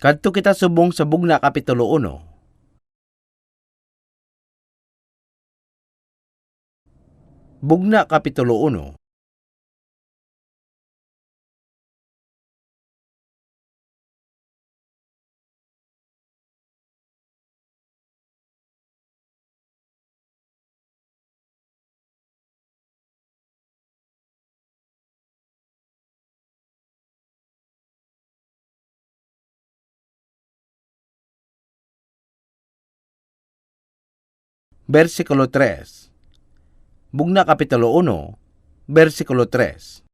Kadto kita subong sa Bugna Kapitulo 1. Bugna Kapitulo 1. Versikulo 3. Bugna Kapitulo 1, versikulo 3.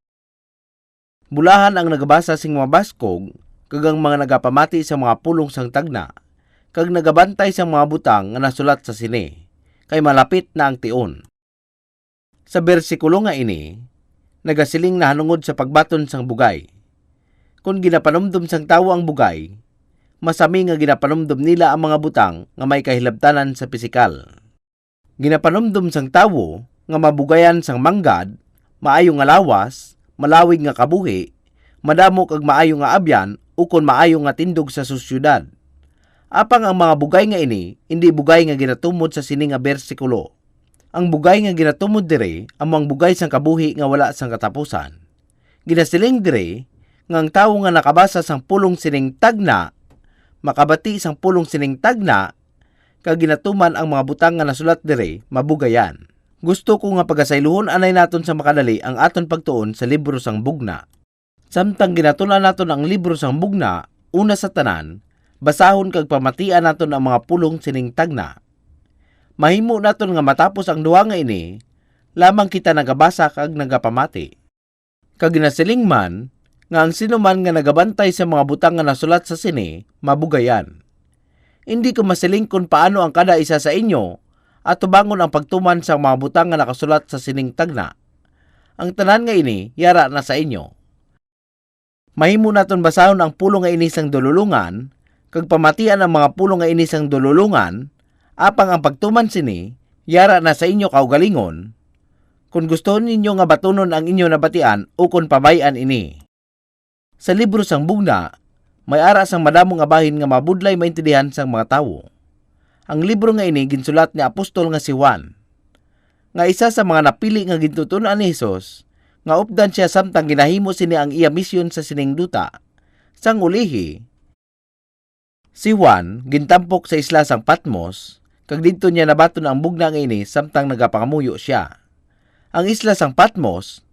Bulahan ang nagabasa sing mga baskog, kag ang mga nagapamati sa mga pulong sang tagna, kag nagabantay sa mga butang nga nasulat sa sini, kay malapit na ang tion. Sa bersikulo nga ini, nagasiling na hanungod sa pagbaton sang bugay. Kung ginapanumdum sang tawo ang bugay, masami nga ginapanumdum nila ang mga butang nga may kahilabtanan sa pisikal. Ginapanumdum sang tawo nga mabugayan sang manggad, maayo nga lawas, malawig nga kabuhi, madamo kag maayo nga abyan ukon maayo nga tindog sa sosyudad. Apang ang mga bugay nga ini, hindi bugay nga ginatumod sa sini nga bersikulo. Ang bugay nga ginatumod dire, among bugay sang kabuhi nga wala sang katapusan. Ginasiling dire, nga ang tawo nga nakabasa sang pulong sining tagna, makabati sang pulong sining tagna, kag ginatuman ang mga butang nga nasulat dire, mabugayan. Gusto ko nga pagasayluhon anay naton sa makadali ang aton pagtuon sa libro sang Bugna. Samtang ginatunan naton ang libro sang Bugna, una sa tanan, basahon kag pamatian naton ang mga pulong sining tagna. Mahimo naton nga matapos ang duha nga ini, lamang kita nagabasa kag nagapamati. Kag ginasiling man, nga ang sinuman nga nagabantay sa mga butang nga nasulat sa sini, mabugayan. Hindi ko masiling kung paano ang kada isa sa inyo at tubangon ang pagtuman sa mga butang nga nakasulat sa sining tagna. Ang tanan nga ini, yara na sa inyo. Mahimo naton basahon ang pulong nga inisang dululungan, kag pamatian ang mga pulong nga inisang dululungan, apang ang pagtuman sini, yara na sa inyo kaugalingon, kung gusto ninyo nga batunon ang inyo nabatian o kung pabayan ini. Sa libro sang Bugna, may ara sang madamo nga bahin nga mabudlay maintindihan sang mga tawo. Ang libro nga ini ginsulat ni apostol nga si Juan, nga isa sa mga napili nga gintutunan ni Hesus, nga updan siya samtang ginahimo sini ang iya misyon sa sining duta. Sang ulihi, si Juan gintampok sa isla sang Patmos, kag didto niya nabaton ang bugna nga ini samtang nagapangamuyo siya. Ang isla sang Patmos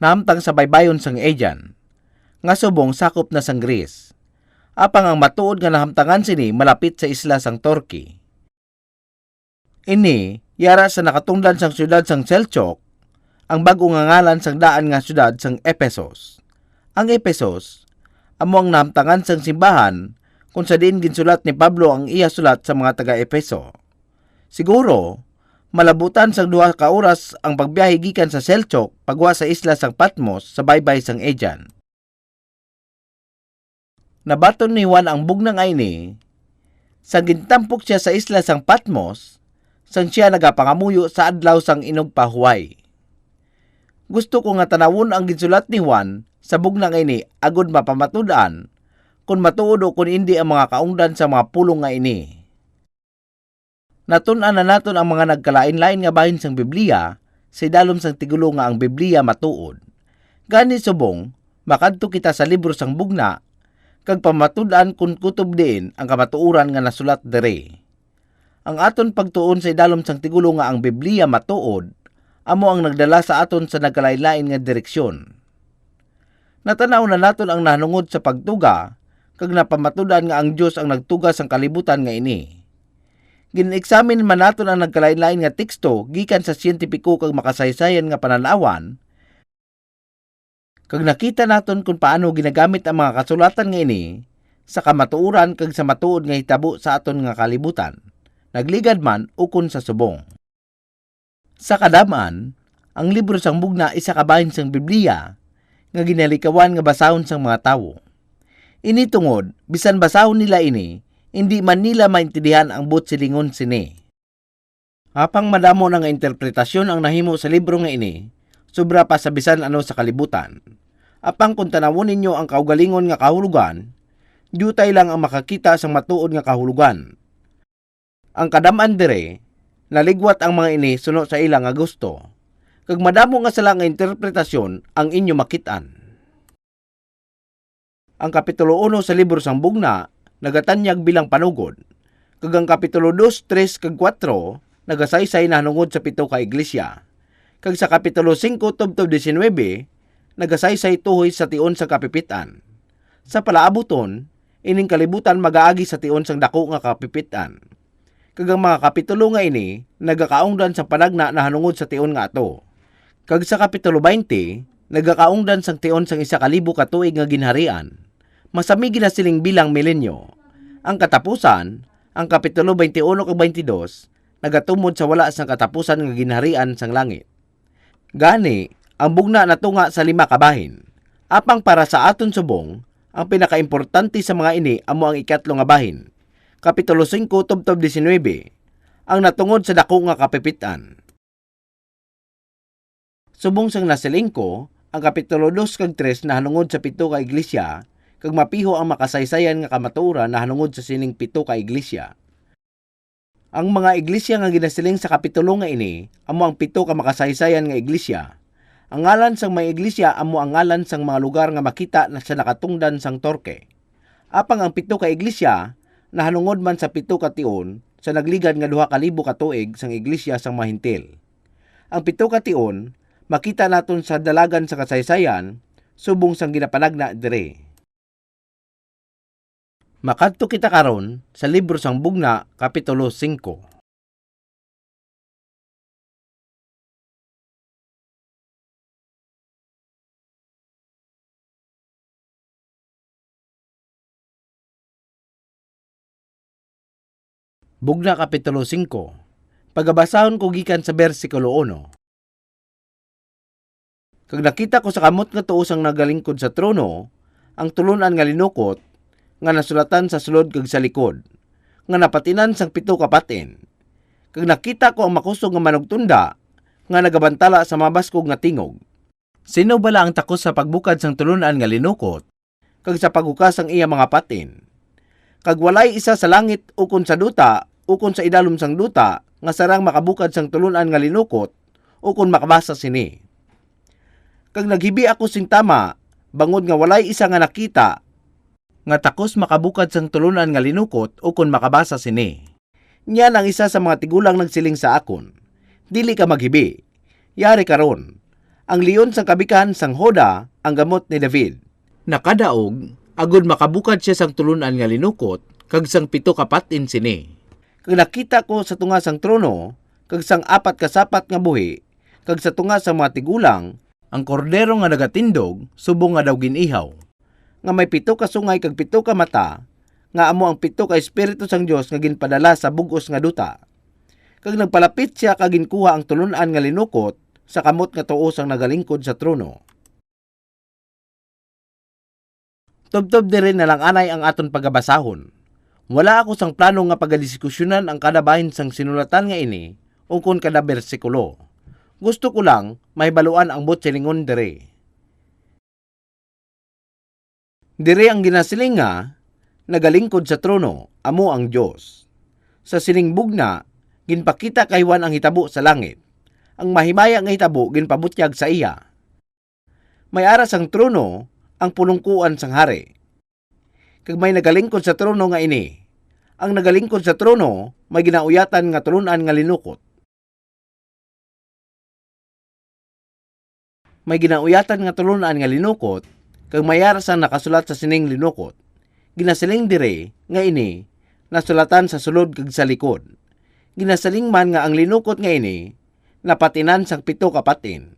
nahamtang sa baybayon sang Aegean, nga subong sakop na sang Greece. Apang ang matuod nga nahamtangan sini malapit sa isla sang Turkey. Ini, yara sa nakatungdan sang syudad sang Selchok, ang bago nga ngalan sang daan nga syudad sang Ephesus. Ang Ephesus, amo ang nahamtangan sang simbahan kung sa diin ginsulat ni Pablo ang iya sulat sa mga taga-Efeso. Siguro, malabutan sang 2 ka oras ang pagbiyahe gikan sa Selchok pagwa sa isla sang Patmos sa baybay sang Aegean. Nabaton ni Juan ang bugna nga ini, sang gintampok siya sa isla sang Patmos, sang siya nagapangamuyo sa adlaw sang inugpahuway. Gusto ko nga tanawon ang ginsulat ni Juan sa bugna nga ini agud mapamatud-an kung matuod o kung hindi ang mga kaungdan sa mga pulong nga ini. Natun-an na naton ang mga nagkalain-lain nga bahin sang Biblia sa idalom sang tigulo nga ang Biblia matuod. Gani subong, makadto kita sa libro sang Bugna, kag pamatud-an kung kutob diin ang kamatuoran nga nasulat dire. Ang aton pagtuon sa idalom sang tigulo nga ang Biblia matuod, amo ang nagdala sa aton sa nagkalain-lain nga direksyon. Natanaw na naton ang nahanungod sa pagtuga, kag napamatud-an nga ang Dios ang nagtuga sang kalibutan nga ini. Gin-examine man naton ang nagkalain-lain nga teksto gikan sa siyentipiko kag makasaysayan nga pananawan, kag nakita naton kung paano ginagamit ang mga kasulatan nga ini sa kamatuoran kag sa matuod nga hitabo sa aton nga kalibutan, nagligad man ukon sa subong. Sa kadamaan, ang libro sang Bugna isa ka bahin sang Biblia nga ginalikawan nga basahon sang mga tawo. Ini tungod, bisan basahon nila ini, hindi man nila maintindihan ang buot silingon sini. Apang madamo na nga interpretasyon ang nahimo sa libro nga ini, sobra pa sa bisan ano sa kalibutan. Apang kung tanawon ninyo ang kaugalingon nga kahulugan, jutay lang ang makakita sang matuod nga kahulugan. Ang kadam-an dire, naligwat ang mga ini suno sa ilang nga gusto. Kag madamo nga sila nga interpretasyon ang inyo makitaan. Ang Kapitulo 1 sa libro sang Bugna nagatanyag bilang panugod. Kag ang Kapitulo 2, 3 kag 4 nagasaysay na hanungod sa 7 ka iglesia. Kag sa Kapitulo 5 tubtob 19 nagasaysay tuhoy sa tion sa kapipitan. Sa palaabuton, ining kalibutan magaagi sa tion sang dako nga kapipitan. Kag ang mga kapitulo nga ini nagakaungdan sa panagna na hanungod sa tion nga ato. Kag sa Kapitulo 20 nagakaungdan sang tion sang 1,000 ka tuig nga ginharian. Masami ginasiling bilang milenyo. Ang katapusan, ang Kapitulo 21 kag 22 nagatumod sa wala sang katapusan nga ginharian sang langit. Gani, ang bugna natunga sa 5 ka bahin. Apang para sa aton subong, ang pinakaimportante sa mga ini amo ang ikatlo nga bahin. Kapitulo 5 tubtob 19, ang natungod sa dako nga kapipitan. Subong sang nasiling ko, ang Kapitulo 2 kag 3 na hanungod sa 7 ka iglesia, kag mapiho ang makasaysayan nga kamatuoran na hanungod sa sining 7 ka iglesia. Ang mga iglesia nga ginasiling sa kapitulo nga ini amo ang 7 ka makasaysayan nga iglesia. Ang ngalan sang mga iglesia amo ang ngalan sang mga lugar nga makita na sa nakatungdan sang Torque. Apang ang 7 ka iglesia nahanungod man sa 7 ka tion sa nagligad nga 2,000 ka tuig sang iglesia sang mga Hintil. Ang 7 ka tion makita naton sa dalagan sa kasaysayan subong sang ginapanagna dire. Makadto kita karon sa libro sang Bugna Kapitulo 5. Bugna Kapitulo 5. Pagabasahon ko gikan sa bersikulo 1. Kag nakita ko sa kamot nga tuos ang nagalingkod sa trono, ang tulunan nga linukot, nga nasulatan sa sulod kag sa likod, nga napatinan sang 7 ka patin. Kag nakita ko ang makusog nga manugtunda, nga nagabantala sa mabaskog nga tingog. Sino bala ang takos sa pagbukad sang tulunan nga linukot, kag sa paghukas ang iya mga patin? Kag walay isa sa langit ukon sa duta, ukon sa idalom sang duta, nga sarang makabukad sang tulunan nga linukot, ukon makabasa sini. Kag naghibi ako sing tama, bangod nga walay isa nga nakita, nga takos makabukad sang tulunan nga linukot, ukon makabasa sini. Niyan ang isa sa mga tigulang nagsiling sa akon, dili ka maghibi, yari karon. Ang leon sang kabikahan sang Hoda, ang gamot ni David. Nakadaog, agud makabukad siya sang tulunan nga linukot, kag sang 7 ka patin sini. Kag nakita ko sa tunga sang trono, kag sang 4 ka sapat nga buhi, kag sa tunga sang mga tigulang, ang kordero nga nagatindog, subong nga daw ginihaw. Nga may 7 ka sungay kag 7 ka mata, nga amo ang 7 ka espiritu sang Dios nga ginpadala sa bugos nga duta. Kag nagpalapit siya kag ginkuha ang tulunan nga linukot sa kamot nga tuos ang nagalingkod sa trono. Tubtob dire na lang anay ang aton pagabasahon. Wala ako sang plano nga pagadiskusyonan ang kada bahin sang sinulatan nga ini ungkon kada bersikulo. Gusto ko lang mahibaluan ang botselingon dire. Dire ang ginasiling nga nagalingkod sa trono, amo ang Dios. Sa sining bugna, ginpakita kay Juan ang hitabo sa langit. Ang mahimaya nga hitabo ginpabutyag sa iya. May aras ang trono, ang pulungkuan sang hari. Kag may nagalingkod sa trono nga ini. Ang nagalingkod sa trono, may ginauyatan nga tulunan nga linukot. May ginauyatan nga tulunan nga linukot, kag may aras ang nakasulat sa sining linukot. Ginasiling dire nga ini nasulatan sa sulod kag sa likod. Ginasaling man nga ang linukot nga ini napatinan sang 7 ka patin.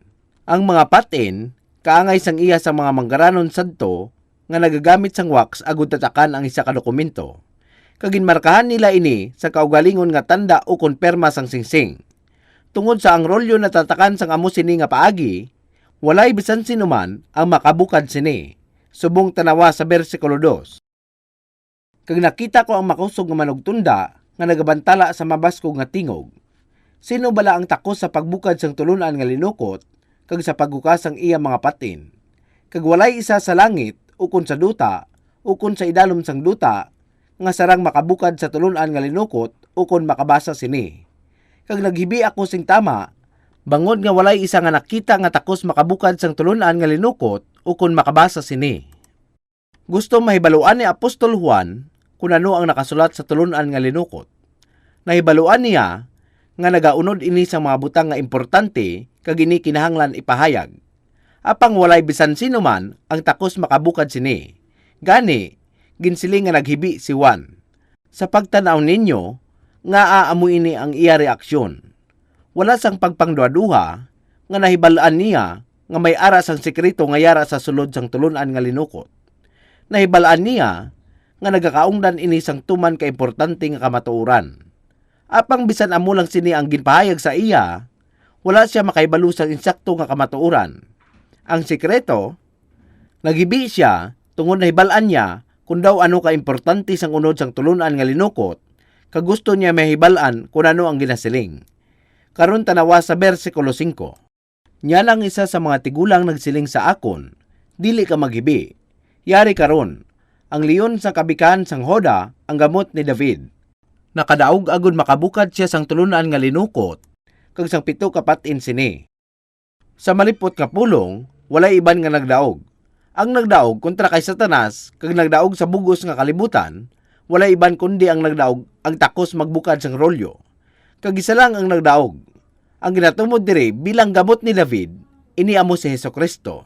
Ang mga patin kaangay sang iya sa mga manggaranon sadto nga nagagamit sang wax agud tatakan ang isa ka dokumento. Kag ginmarkahan nila ini sa kaugalingon nga tanda o konperma sang singsing. Tungod sa ang rolyo na tatakan sang amo sini nga paagi, walay bisan sinuman ang makabukad sini. Subong tanawa sa bersikulo 2. Kag nakita ko ang makusog nga manugtunda nga nagabantala sa mabaskog nga tingog. Sino bala ang takos sa pagbukad sang tulunan nga linukot kag sa paghukas sang iya mga patin? kag walay isa sa langit ukon sa duta ukon sa idalom sang duta nga sarang makabukad sa tulunan nga linukot ukon makabasa sini. Kag naghibi ako sing tama, bangod nga walay isa nga nakita nga takos makabukad sang tulunan nga linukot ukon makabasa sini. Gusto mahibaluan ni Apostol Juan kung ano ang nakasulat sa tulunan nga linukot. Nahibaluan niya nga nagaunod ini sa mga butang nga importante kag ini kinahanglan ipahayag. Apang walay bisan sino man ang takos makabukad sini. Gani, ginsiling nga naghibi si Juan. Sa pagtanaw ninyo, nga aamu ini ang iya reaksyon. Wala sang pagpangduaduha nga nahibalaan niya nga may ara sang sekreto nga yara sa sulod sang tulunan nga linukot. Nahibalaan niya nga nagakaungdan ini sang tuman ka importante nga kamatuoran. Apang bisan amo lang sini ang ginpahayag sa iya, wala siya makahibalo sang insakto nga kamatuoran. Ang sekreto, naghibi siya tungod nahibalaan niya kung daw ano ka importante sang unod sang tulunan nga linukot, kag gusto niya mahibalaan kung ano ang ginasiling. Karon tanawa sa bersikulo 5. Nya lang isa sa mga tigulang nagsiling sa akon, dili ka maghibi. Yari karon, ang leon sa kabikan sang Hoda ang gamot ni David. Nakadaog agud makabukad siya sang tulunan nga linukot, kag sang 7 kapatin sini. Sa malipot nga pulong, walay iban nga nagdaog. Ang nagdaog kontra kay Satanas, kag nagdaog sa bugos nga kalibutan, walay iban kundi ang nagdaog ang takos magbukad sang rolyo. Kag isa lang ang nagdaog. Ang ginatumod diri bilang gamot ni David, ini amo si Hesukristo.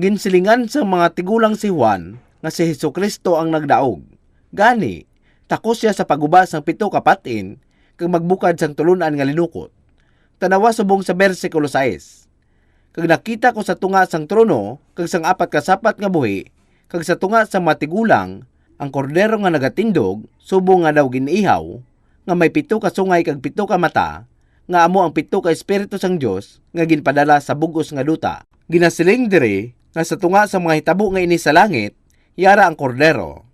Ginsilingan sa mga tigulang si Juan nga si Hesukristo ang nagdaog. Gani, takos siya sa paguba sang 7 kapatin kag magbukad sang tulunan nga linukot. Tanawa subong sa bersikulo 6. Kag nakita ko sa tunga sang trono kag sang 4 kasapat nga buhi kag sa tunga sang matigulang ang kordero nga nagatindog subong nga daw giniihaw nga may 7 ka sungay kag 7 ka mata nga amo ang 7 ka espiritu sang Dios nga ginpadala sa bugos nga duta. Ginasiling diri nga sa tunga sa mga hitabo nga ini sa langit yara ang kordero.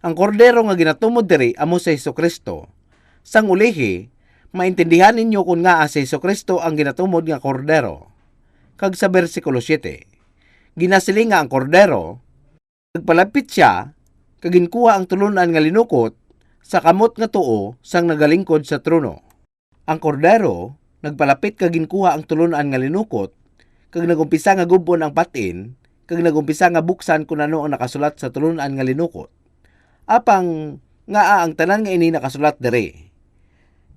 Ang kordero nga ginatumod diri amo si Hesukristo. Sang ulihi, maintindihan ninyo kung nga si Hesukristo ang ginatumod nga kordero. Kag sa bersikulo 7, ginasiling nga ang kordero, nagpalapit siya, kag ginkuha ang tulunan nga linukot sa kamot nga tuo sang nagalingkod sa trono. Ang kordero, nagpalapit kag ginkuha ang tulunan nga linukot, kag nagumpisa nga gubon ang patin, kag nagumpisa nga buksan kung ano ang nakasulat sa tulunan nga linukot. Apang nga ang tanan nga ini nakasulat diri.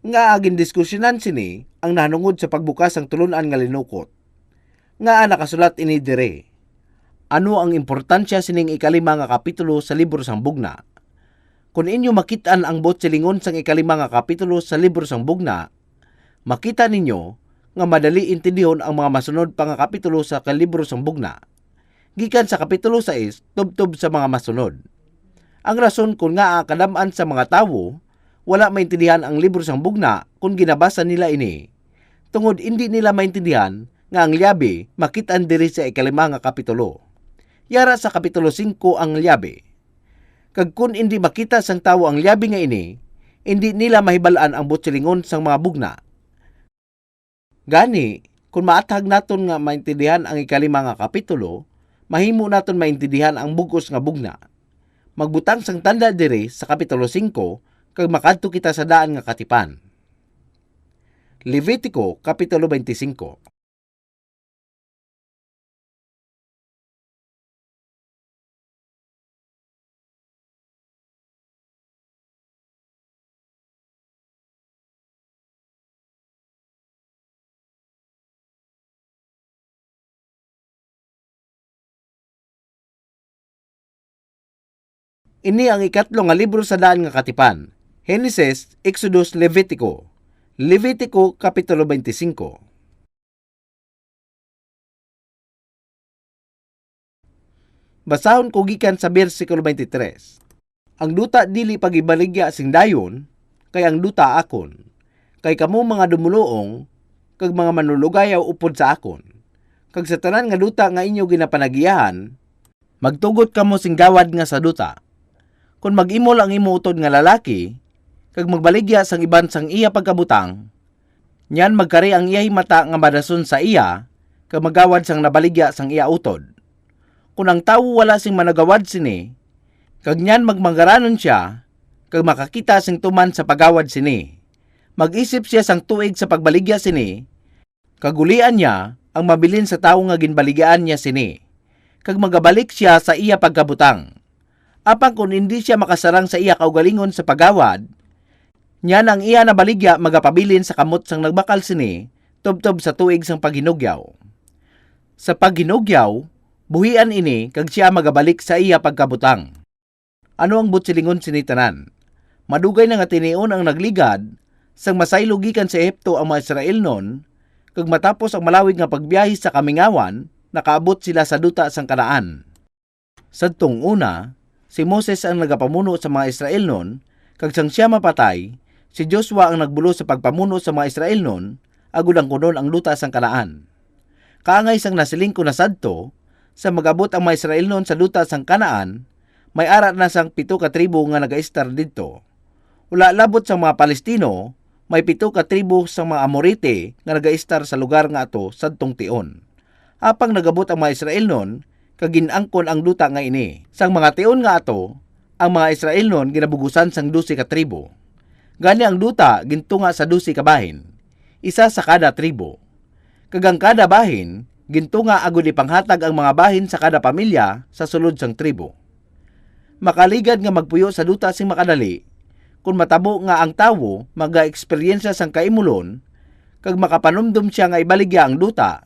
Nga agin diskusyonan sini ang nahanungod sa pagbukas ang tulunan nga linukot. Nga nakasulat ini diri. Ano ang importansya sining 5 nga kapitulo sa libro sang Bugna? Kung inyo makitaan ang botselingon sang 5 nga kapitulo sa libro sang Bugna, makita ninyo nga madali intindihon ang mga masunod pa nga kapitulo sa libro sang Bugna. Gikan sa kapitulo 6 tubtob sa mga masunod. Ang rason kung nga kadamaan sa mga tawo, wala maintindihan ang libro sang Bugna kung ginabasa nila ini. Tungod hindi nila maintindihan nga ang liabi makitaan diri sa 5 nga kapitulo. Yara sa kapitulo 5 ang liabi. Kag kung hindi makita sang tawo ang liabi nga ini, hindi nila mahibalaan ang butsilingon sang mga Bugna. Gani, kung maathag naton nga maintindihan ang 5 nga kapitulo, mahimo naton maintindihan ang bugos nga Bugna. Magbutang sang tanda diri sa kapitulo 5 kag makadto kita sa daan nga katipan. Levitico kapitulo 25. Ini ang 4 nga libro sa daan nga katipan. Genesis, Exodus, Levitico. Levitico kapitulo 25. Basahon ko gikan sa bersikulo 23. Ang duta dili pagibaligya sing dayon, kay ang duta akon. Kay kamo mga dumuluong, kag mga manulugayaw upod sa akon. Kag sa tanan nga duta nga inyo ginapanagiyahan, magtugot kamo sing gawad nga sa duta. Kung mag-imol ang imo utod nga lalaki, kag magbaligya sang iban sang iya pagkabutang, nyan magkari ang iyay mata nga madason sa iya, kag magawad sang nabaligya sang iya utod. Kung ang tawo wala sing managawad sini, kag nyan magmangaranon siya, kag makakita sing tuman sa pagawad sini. Mag-isip siya sang tuig sa pagbaligya sini, kagulian niya ang mabilin sa tawo nga ginbaligyaan niya sini, kag magabalik siya sa iya pagkabutang. Apang kung hindi siya makasarang sa iya kaugalingon sa pagawad, nyan ang iya na baligya magapabilin sa kamot sang nagbakal sini, tubtob sa tuig sang paghinugyaw. Sa paghinugyaw, buhian ini kag siya magabalik sa iya pagkabutang. Ano ang butsilingon sini tanan? Madugay na nga tinion ang nagligad sang masaylo gikan sa Ehipto ang mga Israel noon, kag matapos ang malawig nga pagbiyahe sa kamingawan, nakaabot sila sa duta sang Kanaan. Sadtong una, si Moses ang nagapamuno sa mga Israel noon, kag sang siya mapatay, si Joshua ang nagbulo sa pagpamuno sa mga Israel noon, agud ang kunon ang duta sang Kanaan. Kaangay sang nasiling ko na sadto, sa magabot ang mga Israel noon sa duta sang Kanaan, may ara na sang 7 ka tribo nga nagaistar didto. Ula labot sa mga Palestino, may 7 ka tribo sa mga Amorite nga nagaistar sa lugar nga ato sadtong tion. Apang nagabot ang mga Israel noon, kag ginangkon ang duta nga ini. Sang mga tion nga ato, ang mga Israel noon ginabugusan sang 12 ka tribo. Gani ang duta gintunga sa 12 ka bahin, isa sa kada tribo. Kagang kada bahin, gintunga agud ipanghatag ang mga bahin sa kada pamilya sa sulod sang tribo. Makaligad nga magpuyo sa duta sing makadali, kung matabo nga ang tawo maga-eksperyensya sang kaimulon, kag makapanumdum siya nga ibaligya ang duta,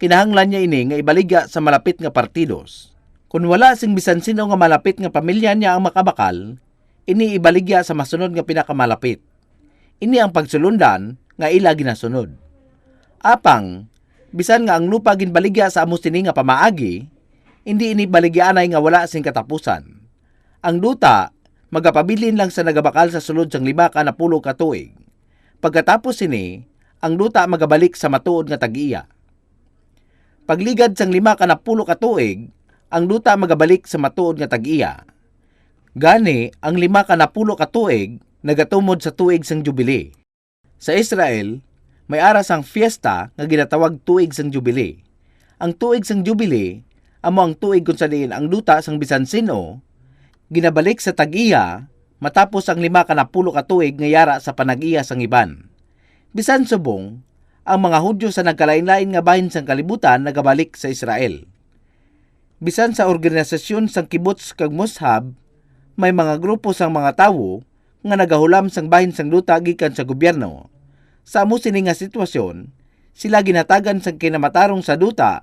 kinahanglan niya ini nga ibaligya sa malapit nga partidos. Kung wala sing bisan sino nga malapit nga pamilya niya ang makabakal, ini ibaligya sa masunod nga pinakamalapit. Ini ang pagsulundan nga ila ginasunod. Apang, bisan nga ang lupa ginbaligya sa amo sini nga pamaagi, hindi ini baligyaanay nga wala sing katapusan. Ang duta, magapabilin lang sa nagabakal sa sulod sang 5 ka tuig. Pagkatapos sini, ang duta magabalik sa matuod nga tag-iya. Pagligad sang 5 ka tuig, ang duta magabalik sa matuod nga tag-iya. Gani, ang 5 ka tuig, nagatumod sa tuig sang Jubilee. Sa Israel, may aras ang fiesta nga ginatawag tuig sang Jubilee. Ang tuig sang Jubilee, amo ang tuig kung saan ang duta sang bisan sino, ginabalik sa tag-iya matapos ang 5 ka tuig nga yara sa panag-iya sang iban. Bisan subong, ang mga Hudyo sa nagkalain-lain nga bahin sang kalibutan nagabalik sa Israel. Bisan sa organisasyon sang kibbutz kag moshab, may mga grupo sang mga tawo nga nagahulam sang bahin sang duta gikan sa gobyerno. Sa amo sini nga sitwasyon, sila ginatagan sang kinamatarong sa duta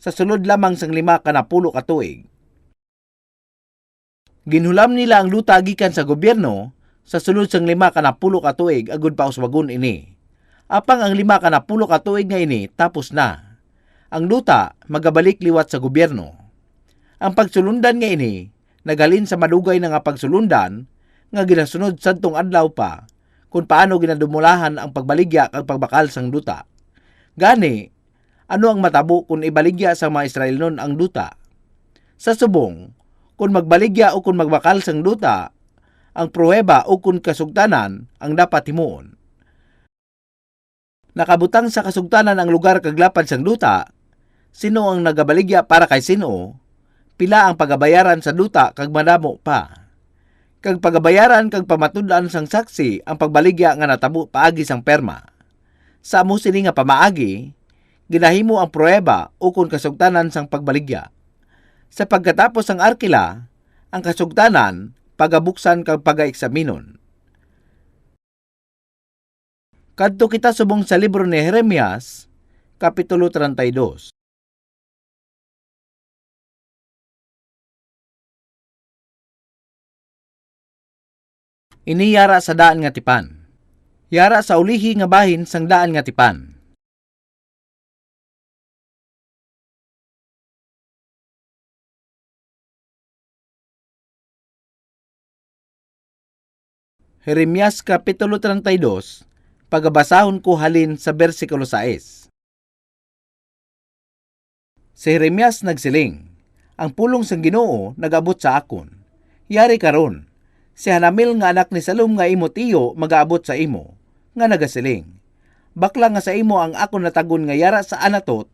sa sulod lamang sang 5 ka tuig. Ginhulam nila ang duta gikan sa gobyerno sa sulod sang 5 ka tuig agud pa uswagon ini. Apang ang 5 ka tuig nga ini tapos na. Ang duta magabalik liwat sa gobyerno. Ang pagsulundan nga ini naghalin sa madugay na nga pagsulundan nga ginasunod sadtong adlaw pa kung paano ginadumulahan ang pagbaligya kag pagbakal sang duta. Gani, ano ang matabo kung ibaligya sa mga Israel noon ang duta? Sa subong, kung magbaligya o kung magbakal sang duta, ang pruweba o kung kasugtanan ang dapat himuon. Nakabutang sa kasugtanan ang lugar kag lapad sang duta, sino ang nagabaligya para kay sino, pila ang pagabayaran sa duta kag madamo pa. Kag pagabayaran kag pamatud-an sang saksi ang pagbaligya nga natabo paagi sang perma. Sa amo sini nga pamaagi, ginahimo ang pruweba o kung kasugtanan sang pagbaligya. Sa pagkatapos ang arkila, ang kasugtanan pagabuksan kag pagaeksaminon. Kadto kita subong sa libro ni Jeremias, kapitulo 32. Ini yara sa daan nga tipan. Yara sa ulihi nga bahin sang daan nga tipan. Jeremias kapitulo 32, pagabasahon ko halin sa bersikulo 6. Si Jeremias nagsiling, ang pulong sang Ginoo nagabot sa akon. Yari karon, si Hanamil nga anak ni Salum nga imo tiyo magaabot sa imo, nga nagasiling. Bakla nga sa imo ang akon natagon nga yara sa Anatot,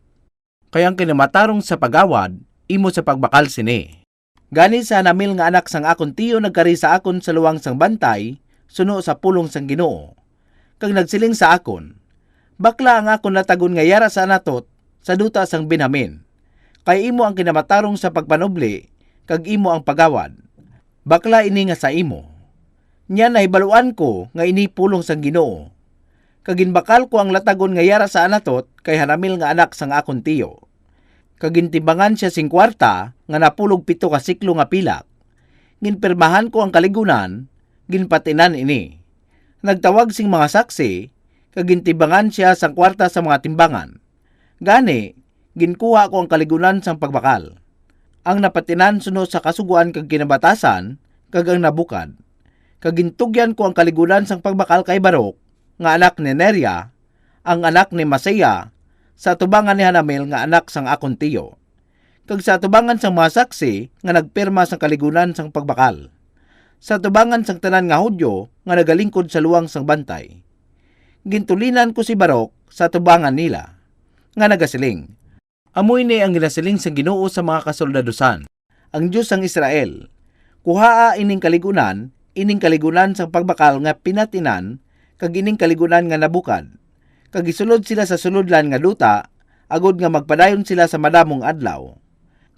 kayang kinamatarong sa pagawad, imo sa pagbakal sini. Gani sa Hanamel nga anak sang akon tiyo nagkari sa akon sa luwang sang bantay, suno sa pulong sang Ginoo. Kag nagsiling sa akon, bakla ang akon natagon nga yara sa Anatot sa duta sang Benjamin. Kay imo ang kinamatarong sa pagpanubli, kag imo ang pagawad. Bakla ini nga sa imo. Nya nahibaluan ko nga ini pulong sang Ginoo. Kaginbakal ko ang latagon nga yara sa Anatot kay Hanamel nga anak sang akon tiyo. Kagintibangan siya 50 nga napulog 7 ka siklo nga pilak. Ginpirmahan ko ang kaligunan, ginpatinan ini. Nagtawag sing mga saksi, kagintibangan siya sang kwarta sa mga timbangan. Gani, ginkuha ko ang kaligunan sang pagbakal. Ang napatinan suno sa kasuguan kag kinabatasan, kag ang nabukad. Kagintugyan ko ang kaligunan sang pagbakal kay Barok, nga anak ni Neria, ang anak ni Masaya, sa tubangan ni Hanamel nga anak sang akon tiyo. Kag sa tubangan sang mga saksi nga nagpirma sang kaligunan sang pagbakal. Sa tubangan sang tanan nga Hudyo nga nagalingkod sa luwang sang bantay. Gintulinan ko si Barok sa tubangan nila, nga nagasiling, amoy ni ang ginasiling sa Ginoo sa mga kasoldadusan, ang Diyos sang Israel. Kuhaa ining kaligunan sang pagbakal nga pinatinan, kag ining kaligunan nga nabukad. Kag isulod sila sa sulodlan nga duta, agod nga magpadayon sila sa madamong adlaw.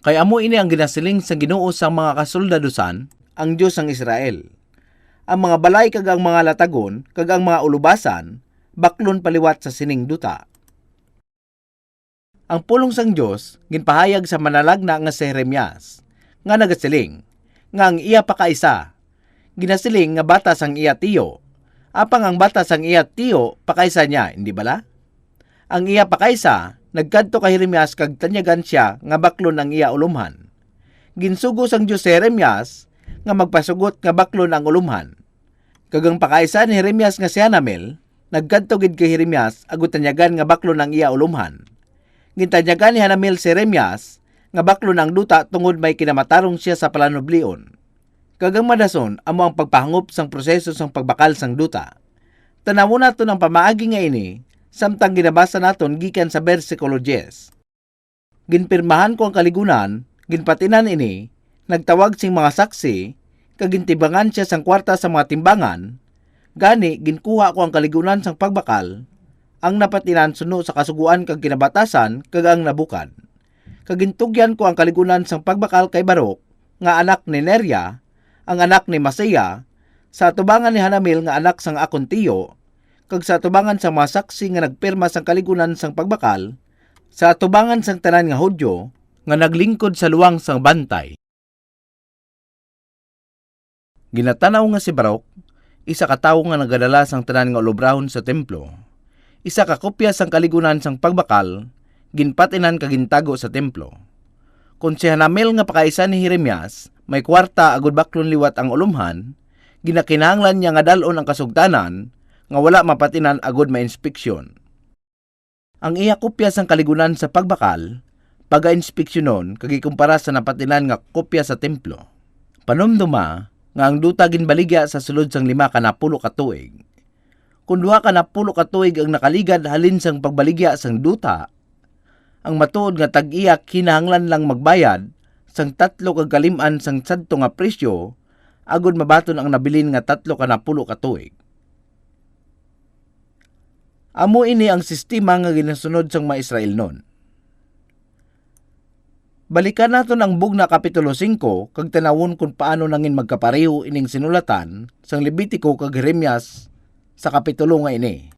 Kay amo ini ang ginasiling sa Ginoo sa mga kasoldadusan, ang Diyos sang Israel. Ang mga balay kag ang mga latagon, kag ang mga ulubasan, baklon paliwat sa sining duta. Ang pulong sang Diyos ginpahayag sa manalagna nga si Jeremias, nga nagasiling, nga ang iya pakaisa. Ginasiling nga batas ang iya tiyo. Apang ang batas ang iya tiyo pakaisa niya, hindi bala? Ang iya pakaisa, nagkadto kay Jeremias kag tanyagan siya nga baklon ang iya ulumhan. Ginsugos ang Diyos si Jeremias nga magpasugot nga baklon ang ulumhan. Kag ang pakaisa ni Jeremias nga si Hanamel, nagkadto gid kay Jeremias agud tanyagan nga baklon ang iya ulumhan. Gintanyagan ni Hanamel si Jeremias nga baklon ang duta tungod may kinamatarong siya sa palanublion. Kagang madason, amo ang pagpahangop sang proseso sang pagbakal sang duta. Tanawo nato ng pamaagi nga ini, samtang ginabasa naton gikan sa bersikulo 10. Ginpirmahan ko ang kaligunan, ginpatinan ini, nagtawag sing mga saksi, kagintibangan siya sang kwarta sa mga timbangan, gani ginkuha ko ang kaligunan sang pagbakal, ang napatinan suno sa kasuguan kag kinabatasan kag ang nabukad. Kagintugyan ko ang kaligunan sang pagbakal kay Barok, nga anak ni Neria, ang anak ni Masaya, sa tubangan ni Hanamel nga anak sang akon tiyo, kag sa tubangan sang mga saksi nga nagpirma sang kaligunan sang pagbakal, sa tubangan sang tanan nga Hudyo, nga naglingkod sa luwang sang bantay. Ginatanaw nga si Barok, isa ka tawo nga nagadala sang tanan nga ulubrahon sa templo. Isa ka kopya sang kaligunan sang pagbakal, ginpatinan kagintago sa templo. Kung si Hanamel nga pakaisa ni Jeremias, may kwarta agud baklon liwat ang ulumhan, ginakinahanglan niya nga dalon ang kasugtanan, nga wala mapatinan agud ma-inspeksyon. Ang iya kopya sang kaligunan sa pagbakal, paga-inspeksyonon kagikumpara sa napatinan nga kopya sa templo. Panumduma nga ang duta ginbaligya sa sulod sang 5 ka napulo ka tuig. Kung 2 ka napulo ka tuig ang nakaligad halin sang pagbaligya sang duta, ang matuod nga tag-iya kinahanglan lang magbayad sang 3 kagkaliman sang sadto nga presyo agud mabaton ang nabilin nga 3 ka napulo ka tuig. Amo ini ang sistema nga ginasunod sang mga Israel noon. Balikan naton ang Bugna Kapitulo 5 kag tanawon kung paano nangin magkapareho ining sinulatan sang Levitiko kag Jeremias sa kapitulo nga ini.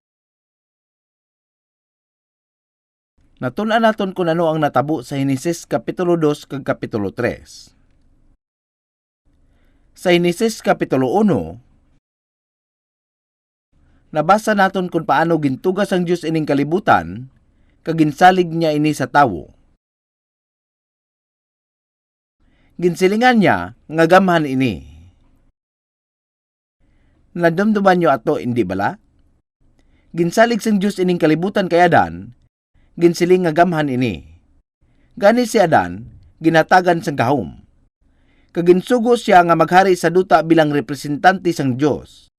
Natun-an naton kung ano ang natabo sa Henesis Kapitulo 2 kag Kapitulo 3. Sa Henesis Kapitulo 1, nabasa naton kung paano gintugas ang Diyos ining kalibutan, kag ginsalig niya ini sa tawo. Ginsilingan niya nga gamhan ini. Nadumduman niyo ato, hindi bala? Ginsalig sang Diyos ining kalibutan kay Adan, ginsiling nga gamhan ini. Gani si Adan, ginatagan sang gahom. Kaginsugo siya nga maghari sa duta bilang representante sang Diyos.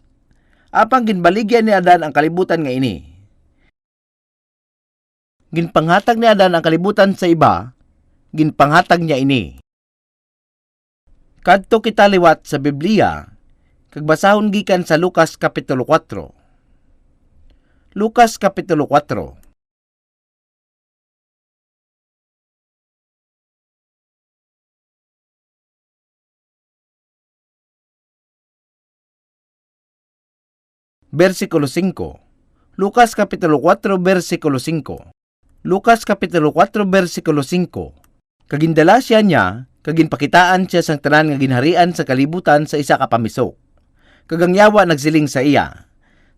Apang ginbaligyan ni Adan ang kalibutan nga ini. Ginpanghatag ni Adan ang kalibutan sa iba, ginpanghatag niya ini. Kadto kita liwat sa Biblia, kag basahon gikan sa Lucas Kapitulo 4. Lucas Kapitulo 4. Versikulo 5. Lucas Kapitulo 4, versikulo 5. Lucas Kapitulo 4, versikulo 5. Kagindala siya niya, kaginpakitaan siya sang tanan nga ginharian sa kalibutan sa isa ka pamisok. Kagang yawa nagsiling sa iya,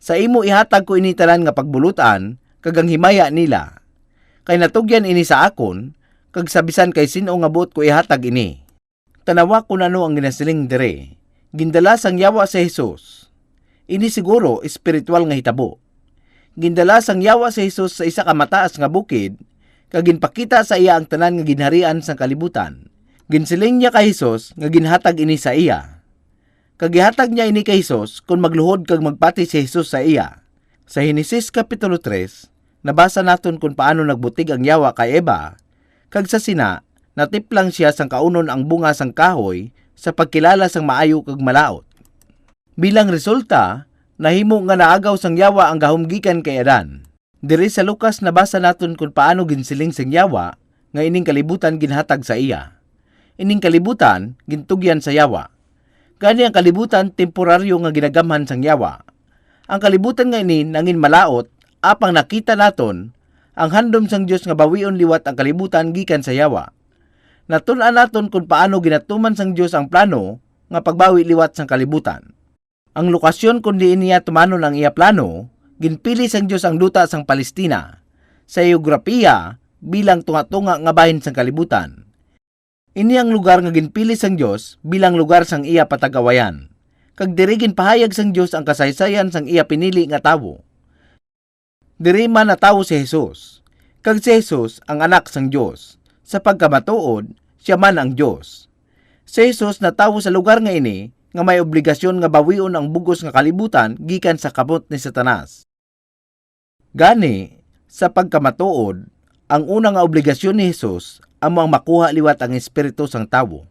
sa imo ihatag ko ini tanan nga pagbulutan, kagang himaya nila. Kay natugyan ini sa akon, kag sabisan kay sino nga buot ko ihatag ini. Tanawa ko nano ang ginasiling dire, gindala sang yawa sa Jesus. Ini siguro espiritual nga hitabo. Gindala sang yawa sa Jesus sa isa ka mataas nga bukid, kag ginpakita sa iya ang tanan nga ginharian sang kalibutan. Ginsiling niya kay Jesus nga ginhatag ini sa iya. Kag gihatag niya ini kay Jesus kung magluhod kag magpati si Jesus sa iya. Sa Henesis Kapitulo 3, nabasa naton kung paano nagbutig ang yawa kay Eva, kag sa sina, natiplang siya sang kaunon ang bunga sang kahoy sa pagkilala sang maayo kag malaot. Bilang resulta, nahimo nga naagaw sang yawa ang gahom gikan kay Adan. Diri sa Lucas nabasa naton kung paano ginsiling sang yawa nga ining kalibutan ginhatag sa iya. Ining kalibutan gintugyan sa yawa. Gani ang kalibutan temporaryo nga ginagamhan sang yawa. Ang kalibutan nga ini nangin malaot apang nakita naton ang handom sang Dios nga bawion liwat ang kalibutan gikan sa yawa. Natun-an naton kung paano ginatuman sang Dios ang plano nga pagbawi liwat sang kalibutan. Ang lokasyon kundi niya tumanon ang iya plano, ginpili sang Dios ang duta sang Palestina, sa geografiya bilang tunga-tunga nga bahin sang kalibutan. Ini ang lugar nga ginpili sang Dios bilang lugar sang iya patagawayan. Kag diri ginpahayag sang Dios ang kasaysayan sang iya pinili nga tawo. Diri man na tawo si Jesus. Kag si Jesus ang anak sang Dios. Sa pagkamatuod, siya man ang Dios. Si Jesus na tawo sa lugar nga ini nga may obligasyon nga bawion ang bugos nga kalibutan gikan sa kamot ni Satanas. Gani, sa pagkamatuod, ang unang nga obligasyon ni Jesus amo ang makuha liwat ang espiritu sang tawo.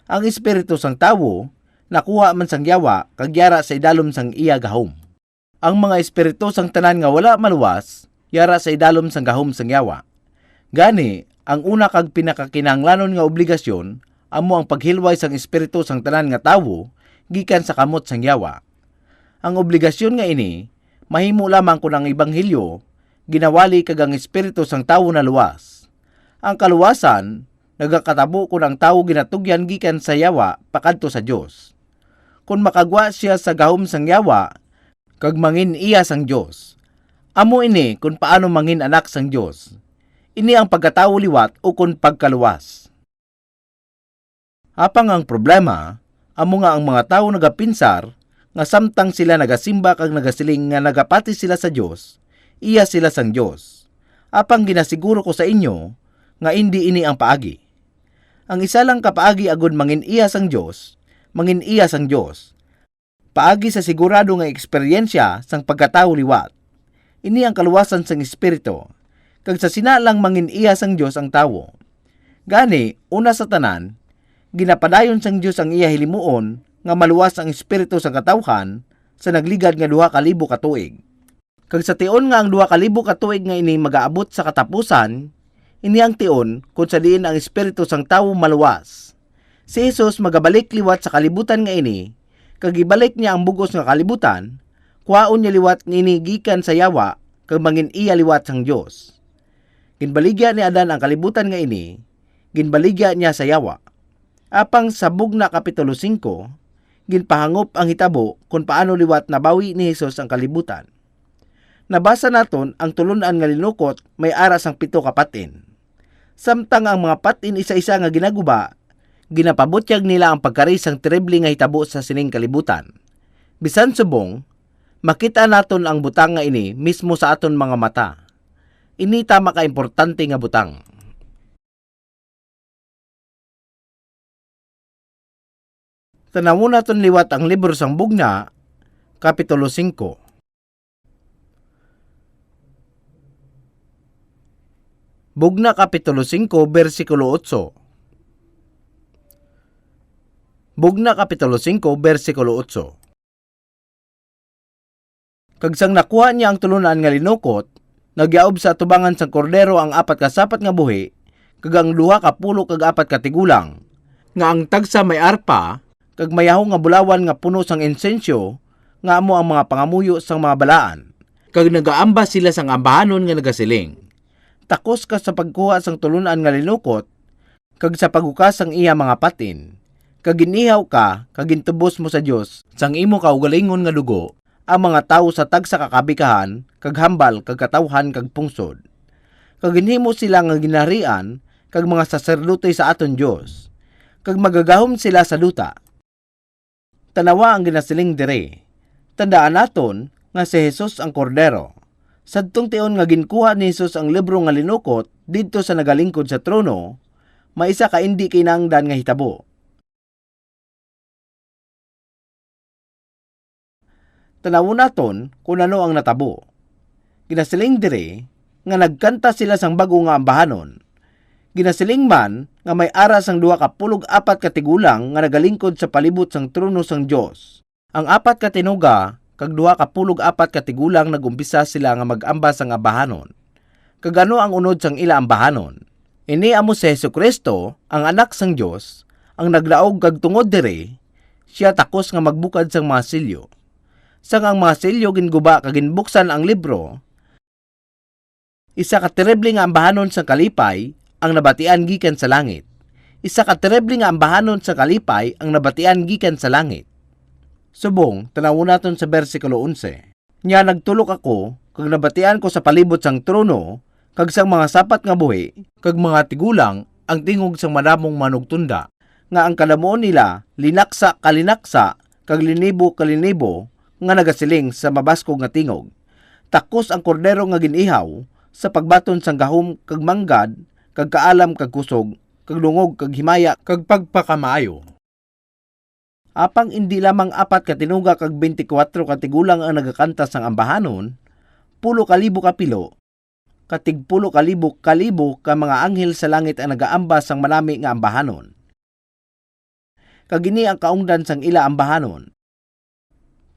Ang espiritu sang tawo nakuha man sang yawa kag yara sa idalom sang iya gahom. Ang mga espiritu sang tanan nga wala maluwas yara sa idalom sang gahom sang yawa. Gani, ang una kag pinakakinahanglanon nga obligasyon amo ang paghilway sang espiritu sang tanan nga tawo gikan sa kamot sang yawa. Ang obligasyon nga ini mahimo lamang kun ang ebanghelyo ginawali kag ang espiritu sang tawo na luwas. Ang kaluwasan nagakatabo kun ang tawo ginatugyan gikan sa yawa pakadto sa Dios. Kun makagwa siya sa gahom sang yawa kag mangin iya sang Dios. Amo ini kun paano mangin anak sang Dios. Ini ang pagkatawo liwat o kun pagkaluwas. Apang ang problema, amo nga ang mga tawo nagapinsar, nga samtang sila nagasimba kag nagasiling nga nagapati sila sa Dios, iya sila sang Dios. Apang ginasiguro ko sa inyo, nga hindi ini ang paagi. Ang isa lang kapaagi agud mangin iya sang Dios, mangin iya sang Dios. Paagi sa sigurado nga eksperyensya sang pagkatawo liwat. Ini ang kaluwasan sang espiritu, kag sa sinalang mangin iya sang Dios ang tawo. Gani, una sa tanan, ginapadayon sang Dios ang iya hilimuon nga maluwas ang espiritu sa katawhan sa nagligad nga 2,000 ka tuig. Kag sa tion nga ang 2,000 ka tuig nga ini magaabot sa katapusan, ini ang tion kung sa diin ang espiritu sang tawo maluwas. Si Jesus magabalik liwat sa kalibutan nga ini, kag ibalik niya ang bugos nga kalibutan, kuhaon niya liwat ngini gikan sa yawa kag mangin iya liwat sang Dios. Ginbaligya ni Adan ang kalibutan nga ini, ginbaligya niya sa yawa. Apang sa Bugna Kapitulo 5, ginpahangop ang hitabo kung paano liwat nabawi ni Jesus ang kalibutan. Nabasa naton ang tulunan nga linukot may aras ang 7 ka patin. Samtang ang mga patin isa-isa nga ginaguba, ginapabutyag nila ang pagkaris ang terrible nga hitabo sa sining kalibutan. Bisan subong, makita naton ang butang nga ini mismo sa aton mga mata. Ini tama ka importante nga butang. Tanawo naton liwat ang libro sang Bugna, Kapitulo 5. Bugna Kapitulo 5, versikulo 8. Bugna Kapitulo 5, versikulo 8. Kagsang nakuha niya ang tulunan nga linukot, nagyaob sa atubangan sang kordero ang 4 kasapat nga buhi, kagang 2 ka pulo kag 4 ka tigulang, nga ang tagsa may arpa, kag mayaho nga bulawan nga puno sang insensyo, nga amo ang mga pangamuyo sang mga balaan, kag nagaamba sila sang ambahanon nga nagasiling. Takos ka sa pagkuha sang tulunan nga linukot, kag sa paghukas sang iya mga patin, kag ginihaw ka, kag gintubos mo sa Dios sang imo kaugalingon nga dugo, ang mga tawo sa tagsa kakabikahan, kag hambal, kag katawhan, kag pungsod. Kag ginhimo sila nga ginarian, kag mga saserdote sa aton Dios, kag magagahom sila sa duta. Tanawa ang ginasiling dire. Tandaan naton nga si Jesus ang kordero. Sadtong tion nga ginkuha ni Jesus ang libro nga linukot didto sa nagalingkod sa trono, maisa ka indi kinahanglan nga hitabo. Tanawon naton kung ano ang natabo. Ginasiling dire nga nagkanta sila sang bago nga ambahanon. Ginasiling man nga may aras ang 24 ka tigulang nga nagalingkod sa palibot sang trono sang Dios. Ang 4 ka tinuga kag 24 ka tigulang nagumpisa sila nga mag-amba sang ambahanon. Kagano ang unod sang ila ambahanon. Ini amo si Jesucristo, ang anak sang Dios, ang naglaog kag tungod dire, siya takos nga magbukad sang mga silyo. Sang ang mga silyo ginguba kag ginbuksan ang libro, isa ka terrible nga ambahanon sa kalipay ang nabatian gikan sa langit. Isa ka terrible nga ambahanon sa kalipay ang nabatian gikan sa langit. Subong, tanawon naton sa bersikulo 11. Nya nagtulok ako, kag nabatian ko sa palibot sang trono, kag sang mga sapat nga buhi, kag mga tigulang, ang tingog sang madamong manugtunda, nga ang kalamuon nila, linaksa kalinaksa, kag linibo kalinibo, nga nagasiling sa mabaskog nga tingog. Takos ang kordero nga ginihaw, sa pagbaton sang gahom kag manggad, kag kaalam kag kusog, kag lungog kag himaya, kag pagpakamaayo. Apang hindi lamang 4 ka tinuga kag 24 ka tigulang ang nagakanta sang ambahanon, 10,000 ka pilo, katig 10,000 ka mga anghel sa langit ang nagaamba sang manami nga ambahanon. Kagini ang kaungdan sang ila ambahanon.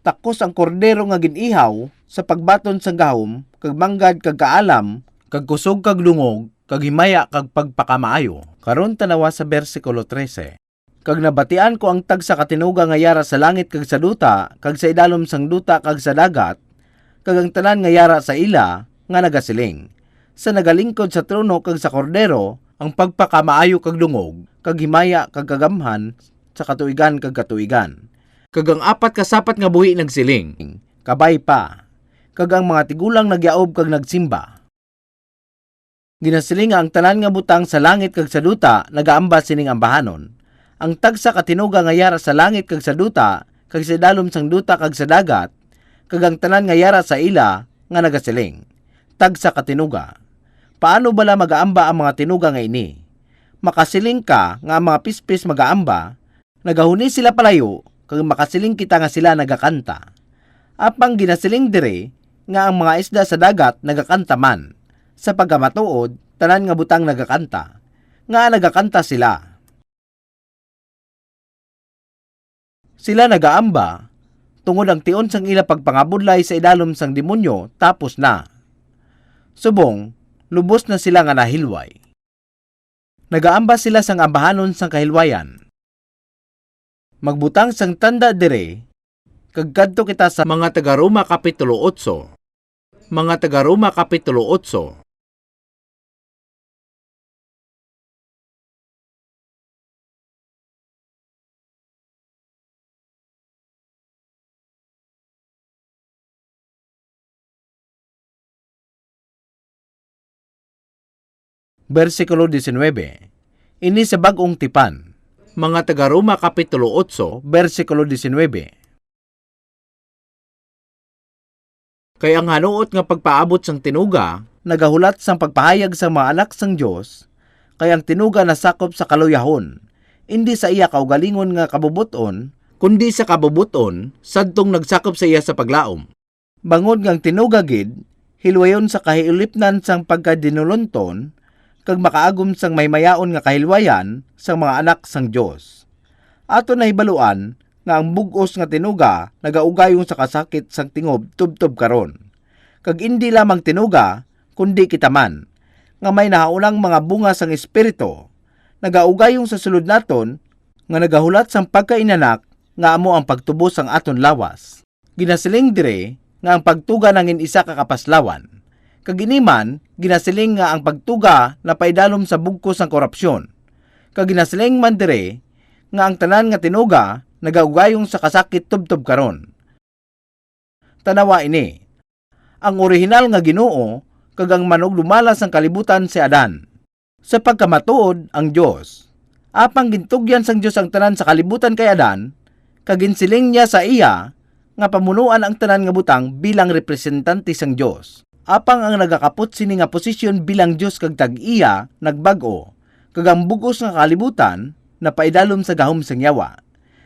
Takos ang kordero nga ginihaw sa pagbaton sang gahom, kag manggad kag kaalam, kag kusog kag lungog, kag himaya kag pagpakamaayo. Karon tanawa sa bersikulo 13. Kag nabatian ko ang tagsa ka tinuga nga yara sa langit kag sa duta, kag sa idalom sang duta kag sa dagat, kag ang tanan nga yara sa ila nga nagasiling. Sa nagalingkod sa trono kag sa kordero, ang pagpakamaayo kag lungog, kag himaya kag kagamhan sa katuigan kag katuigan. Kag ang 4 kasapat nga buhi nagsiling, kabay pa, kag ang mga tigulang nagyaob kag nagsimba. Ginasiling nga ang tanan nga butang sa langit kag sa duta nagaamba sining ambahanon. Ang tagsa ka tinuga nga yara sa langit kag sa duta, kag sa dalom sang duta kag sa dagat, kag ang tanan nga yara sa ila nga nagasiling, tagsa ka tinuga. Paano bala magaamba ang mga tinuga nga ini? Makasiling ka nga ang mga pispis magaamba, nagahuni sila palayo, kag makasiling kita nga sila nagakanta. Apang ginasiling dire nga ang mga isda sa dagat nagakanta man. Sa pagkamatuod, tanan nga butang nagakanta. Nga nagakanta sila. Sila nagaamba, tungod ang tion sang ila pagpangabudlay sa idalom sang demonyo, tapos na. Subong, lubos na sila nga nahilway. Nagaamba sila sang ambahanon sang kahilwayan. Magbutang sang tanda dire, kag kadto kita sa mga taga-Roma Kapitulo 8. Mga taga-Roma Kapitulo 8. Versikulo 19. Ini sa bagong tipan. Mga taga-Roma Kapitulo 8, versikulo 19. Kaya ang hanuot nga pagpaabot sang tinuga, nagahulat sang pagpahayag sa mga anak sang Dios, kaya ang tinuga nasakop sa kaluyahon, hindi sa iya kaugalingon nga kabubuton, kundi sa kabubuton, sadtong nagsakop sa iya sa paglaom. Bangod ngang tinuga gid, hilwayon sa kahiulipnan sang pagkadinulunton, kag makaagom sang maymayaon nga kahilwayan sang mga anak sang Dios. Ato nahibaluan nga ang bug-os nga tinuga nagaugayon sa kasakit sang tingob tubtob karon. Kag hindi lamang tinuga kundi kita man nga may nahaunang mga bunga sang espiritu nagaugayong sa sulod naton nga nagahulat sang pagkainanak nga amo ang pagtubos sang aton lawas. Ginasiling dire nga ang pagtuga nangin isa ka kapaslawan. Kaginiman, ginasiling nga ang pagtuga na paidalom sa bugkos ng korupsyon. Kaginasiling man dire nga ang tanan nga tinuga nagaugayong sa kasakit tubtob karon. Tanawa ini, ang orihinal nga Ginoo kagang manog lumalas ang kalibutan si Adan. Sa pagkamatuod ang Dios, apang gintugyan sang Dios ang tanan sa kalibutan kay Adan, kaginsiling niya sa iya nga pamunuan ang tanan nga butang bilang representante sang Dios. Apang ang nagakapot sini nga posisyon bilang Dios kag tag-iya nagbago, kag ang bugos nga kalibutan na paidalom sa gahom sang yawa.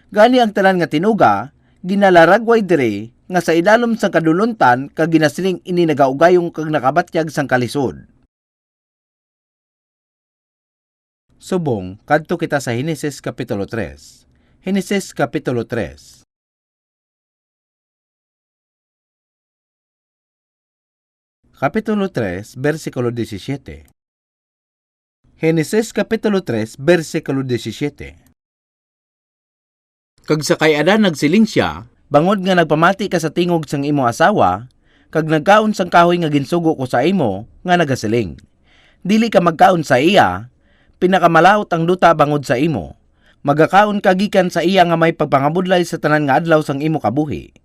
Gani ang tanan nga tinuga ginalaragway dire nga sa idalom sang kaduluntan kag ginasiling ini nagaugayong kag nakabatyag sang kalisod. Subong kadto kita sa Henesis kapitulo 3. Henesis kapitulo 3. Kapitulo 3, versikulo 17. Henesis kapitulo 3, versikulo 17. Kag sa kay Adan nagsiling siya, bangod nga nagpamati ka sa tingog sang imo asawa, kag nagkaon sang kahoy nga ginsugo ko sa imo, nga nagasiling. Dili ka magkaon sa iya, pinakamalaot ang duta bangod sa imo. Magakaon ka gikan sa iya nga may pagpangabudlay sa tanan nga adlaw sang imo kabuhi.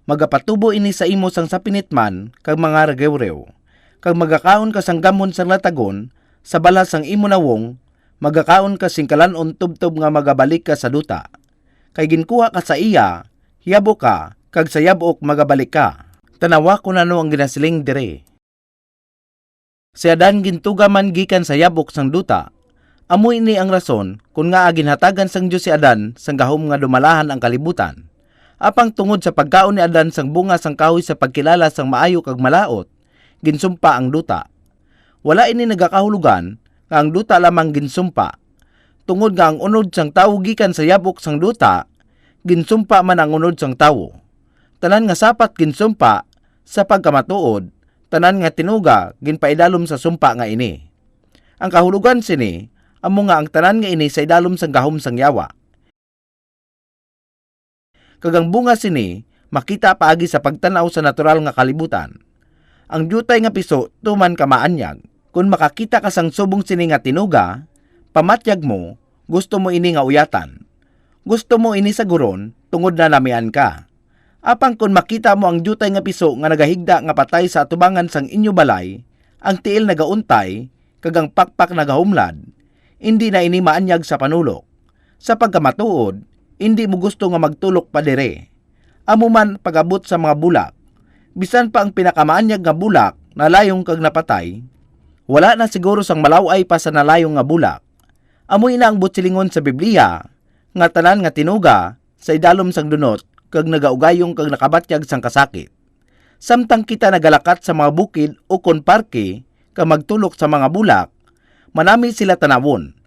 Magapatubo ini sa imo sang sapinitman kag mga ragewrew. Kag magakaon ka sang gamon sang latagon sa balas sang imo nawong, magakaon ka sing kalanon tubtob nga magabalik ka sa duta. Kay ginkuha ka sa iya, hiyabo ka kag sa yabok magabalik ka. Tanawa ko nano ang ginasiling dire. Si Adan gintuga man gikan sa yabok sang duta. Amo ini ang rason kung nga ginhatagan sang Dios si Adan sang gahom nga dumalahan ang kalibutan. Apang tungod sa pagkaon ni Adan sang bunga sang kahoy sa pagkilala sang maayo kag malaot, ginsumpa ang duta. Wala ini nagakahulugan nga ang duta lamang ginsumpa. Tungod nga ang unod sang tawo gikan sa yabok sang duta, ginsumpa man ang unod sang tawo. Tanan nga sapat ginsumpa sa pagkamatuod, tanan nga tinuga ginpaidalom sa sumpa nga ini. Ang kahulugan sini, amo nga ang tanan nga ini sa idalom sang gahom sang yawa. Kagang bunga sini, makita paagi sa pagtanaw sa natural nga kalibutan. Ang jutay nga piso, tuman ka maanyag. Kung makakita ka sang subong sini nga tinuga, pamatyag mo, gusto mo ini nga uyatan. Gusto mo ini sa guron, tungod na namian ka. Apang kung makita mo ang jutay nga piso nga nagahigda nga patay sa atubangan sang inyo balay, ang tiil nagauntay, kagang pakpak nagahumlad, hindi na ini maanyag sa panulok. Sa pagkamatuod, hindi mo gusto nga magtulok pa dire. Amo man pagabot sa mga bulak. Bisan pa ang pinakamaanyag nga bulak na layong kag napatay, wala na siguro sang malaway pa sa nalayong nga bulak. Amoy na ang butsilingon sa Biblia, nga tanan nga tinuga sa idalom sang dunot kag nagaugayong kag nakabatyag sang kasakit. Samtang kita nagalakat sa mga bukid o kon parke kag magtulok sa mga bulak, manami sila tanawon.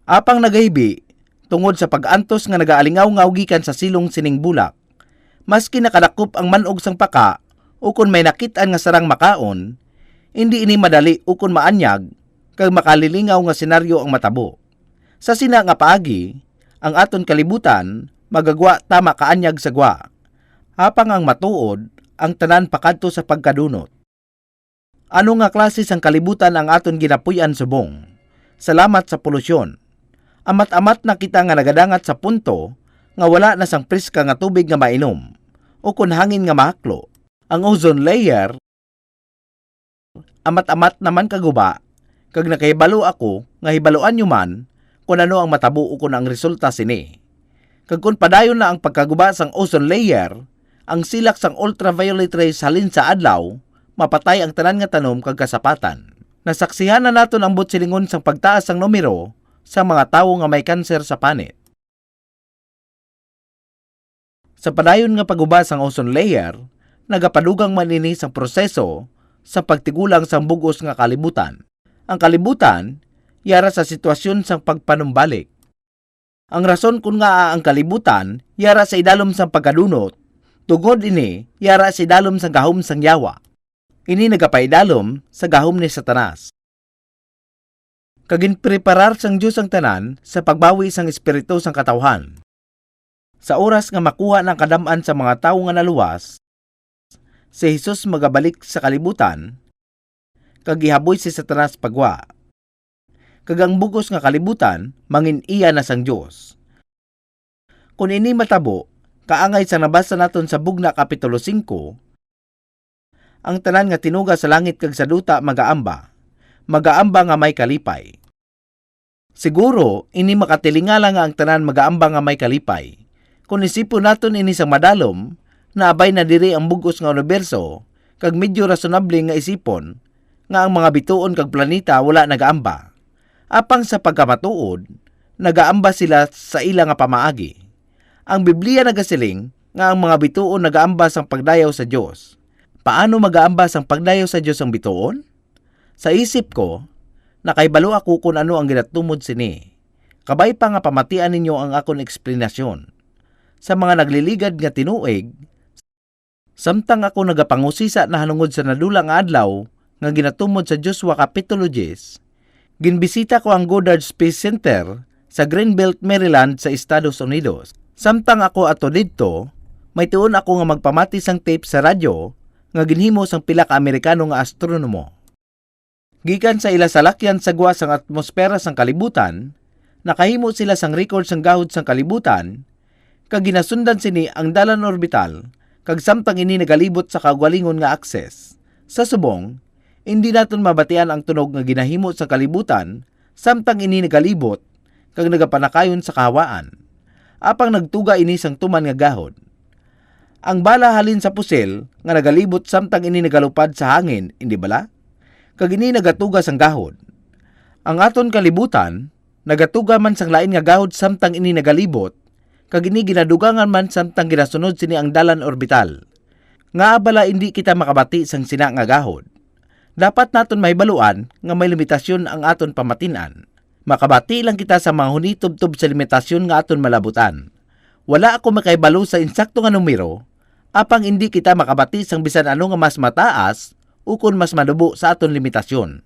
Apang nagahibi, tungod sa pag-antos nga nagaalingaw-ngaw gikan sa silong sining bulak. Maski nakadakop ang manog sang paka, o kung may nakitaan nga sarang makaon, hindi ini madali o kung maanyag, kag makalilingaw nga senaryo ang matabo. Sa sina nga paagi, ang aton kalibutan, magagwa tama kaanyag sa gwa. Apang ang matuod, ang tanan pakadto sa pagkadunot. Ano nga klase sang kalibutan ang aton ginapuy-an subong? Salamat sa polusyon. Amat-amat na kita nga nagadangat sa punto nga wala na sang priska nga tubig nga mainom o kun hangin nga mahaklo. Ang ozone layer, amat-amat naman kaguba, kag nakahibalo ako nga hibaluan nyo man kung ano ang matabo o kung ang resulta sini. Kag kung padayon na ang pagkaguba sang ozone layer, ang silak sang ultraviolet rays halin sa adlaw, mapatay ang tanan nga tanom kag kasapatan. Nasaksihan na naton ang butsilingon sang pagtaas sang numero sa mga tawo nga may kanser sa panit. Sa padayon nga paguba sang ozone layer, nagapadugang maninis ang proseso sa pagtigulang sang bugos nga kalibutan. Ang kalibutan, yara sa sitwasyon sang pagpanumbalik. Ang rason kung nga ang kalibutan yara sa idalom sang pagkadunot, tungod ini yara sa idalom sang gahom sang yawa. Ini nagapaidalom sa gahom ni Satanas. Kaginpreparar sang Diyos ang tanan sa pagbawi sang espiritu sang katawhan. Sa oras nga makuha ng kadam-an sa mga tawo nga naluwas, si Jesus magabalik sa kalibutan, kagihaboy si Satanas pagwa. Kagang bugos nga kalibutan, mangin iya na sang Diyos. Kung ini matabo, kaangay sa nabasa naton sa Bugna Kapitulo 5, ang tanan nga tinuga sa langit kag sa duta magaamba nga may kalipay. Siguro, ini makatilingala nga ang tanan magaamba nga may kalipay. Kung isipon naton ini sang madalom, na abay na diri ang bugos nga universo, kag medyo rasonable nga isipon, nga ang mga bituon kag planeta wala nagaamba. Apang sa pagkamatuod, nagaamba sila sa ila nga pamaagi. Ang Biblia nagasiling nga ang mga bituon nagaamba sang pagdayaw sa Dios. Paano magaamba sang pagdayaw sa Dios ang bituon? Sa isip ko, nakaibalo ako kung ano ang ginatumod sini. Kabay pa nga pamatian ninyo ang akong eksplanasyon. Sa mga nagliligad nga tinuig, samtang ako nagapangusisa na hanungod sa nadulang adlaw nga ginatumod sa Joshua Kapitulo 10, ginbisita ko ang Goddard Space Center sa Greenbelt, Maryland sa Estados Unidos. Samtang ako ato didto, may tuon ako nga magpamati sang tape sa radyo nga ginhimo sang pila ka Amerikano nga astronomo. Gikan sa ila salakyan sa gwa sang atmosfera sang kalibutan, nakahimo sila sang record sang gahod sang kalibutan, kag ginasundan sini ang dalan orbital, kag samtang ini nagalibot sa kagalingon nga akses. Sa subong, hindi naton mabatian ang tunog nga ginahimo sa kalibutan, samtang ini nagalibot, kag nagapanakayon sa kahawaan. Apang nagtuga ini sang tuman nga gahod. Ang bala halin sa pusil nga nagalibot samtang ini nagalupad sa hangin, hindi bala? Kag ini nagatuga sang gahod. Ang aton kalibutan, nagatuga man sang lain nga gahod samtang ini nagalibot, kag ini ginadugangan man samtang ginasunod sini ang dalan orbital. Nga abala hindi kita makabati sang sina nga gahod. Dapat naton mahibaluan nga may limitasyon ang aton pamatinan. Makabati lang kita sa mga hunitubtob sa limitasyon nga aton malabutan. Wala ako makaibalo sa insakto nga numero, apang hindi kita makabati sang bisan ano nga mas mataas o kung mas madubo sa aton limitasyon.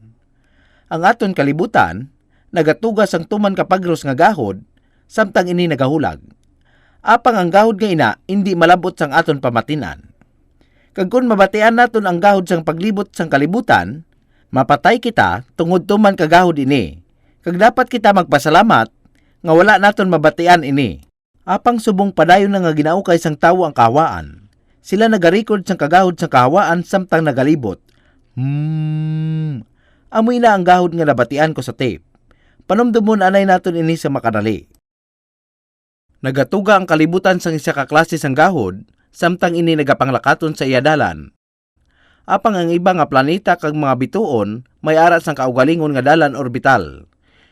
Ang aton kalibutan, nagatugas ang tuman kapagros nga gahod, samtang ini nagahulag. Apang ang gahod nga ina, hindi malabot sang aton pamatinan. Kag kung mabatian naton ang gahod sang paglibot sang kalibutan, mapatay kita tungod tuman kagahod ini. Kag dapat kita magpasalamat nga wala naton mabatian ini. Apang subong padayon na nga ginaukay sang tawo ang kahawaan. Sila nagarecord sang kagahod sang kahawaan samtang nagalibot. Amoy na ang gahod nga nabatian ko sa tape. Panumdumon anay naton ini sa makadali. Nagatuga ang kalibutan sang isa ka klase sang gahod, samtang ini nagapanglakaton sa iyadalan. Apang ang iba nga planeta kag mga bituon may ara sang kaugalingon nga dalan orbital.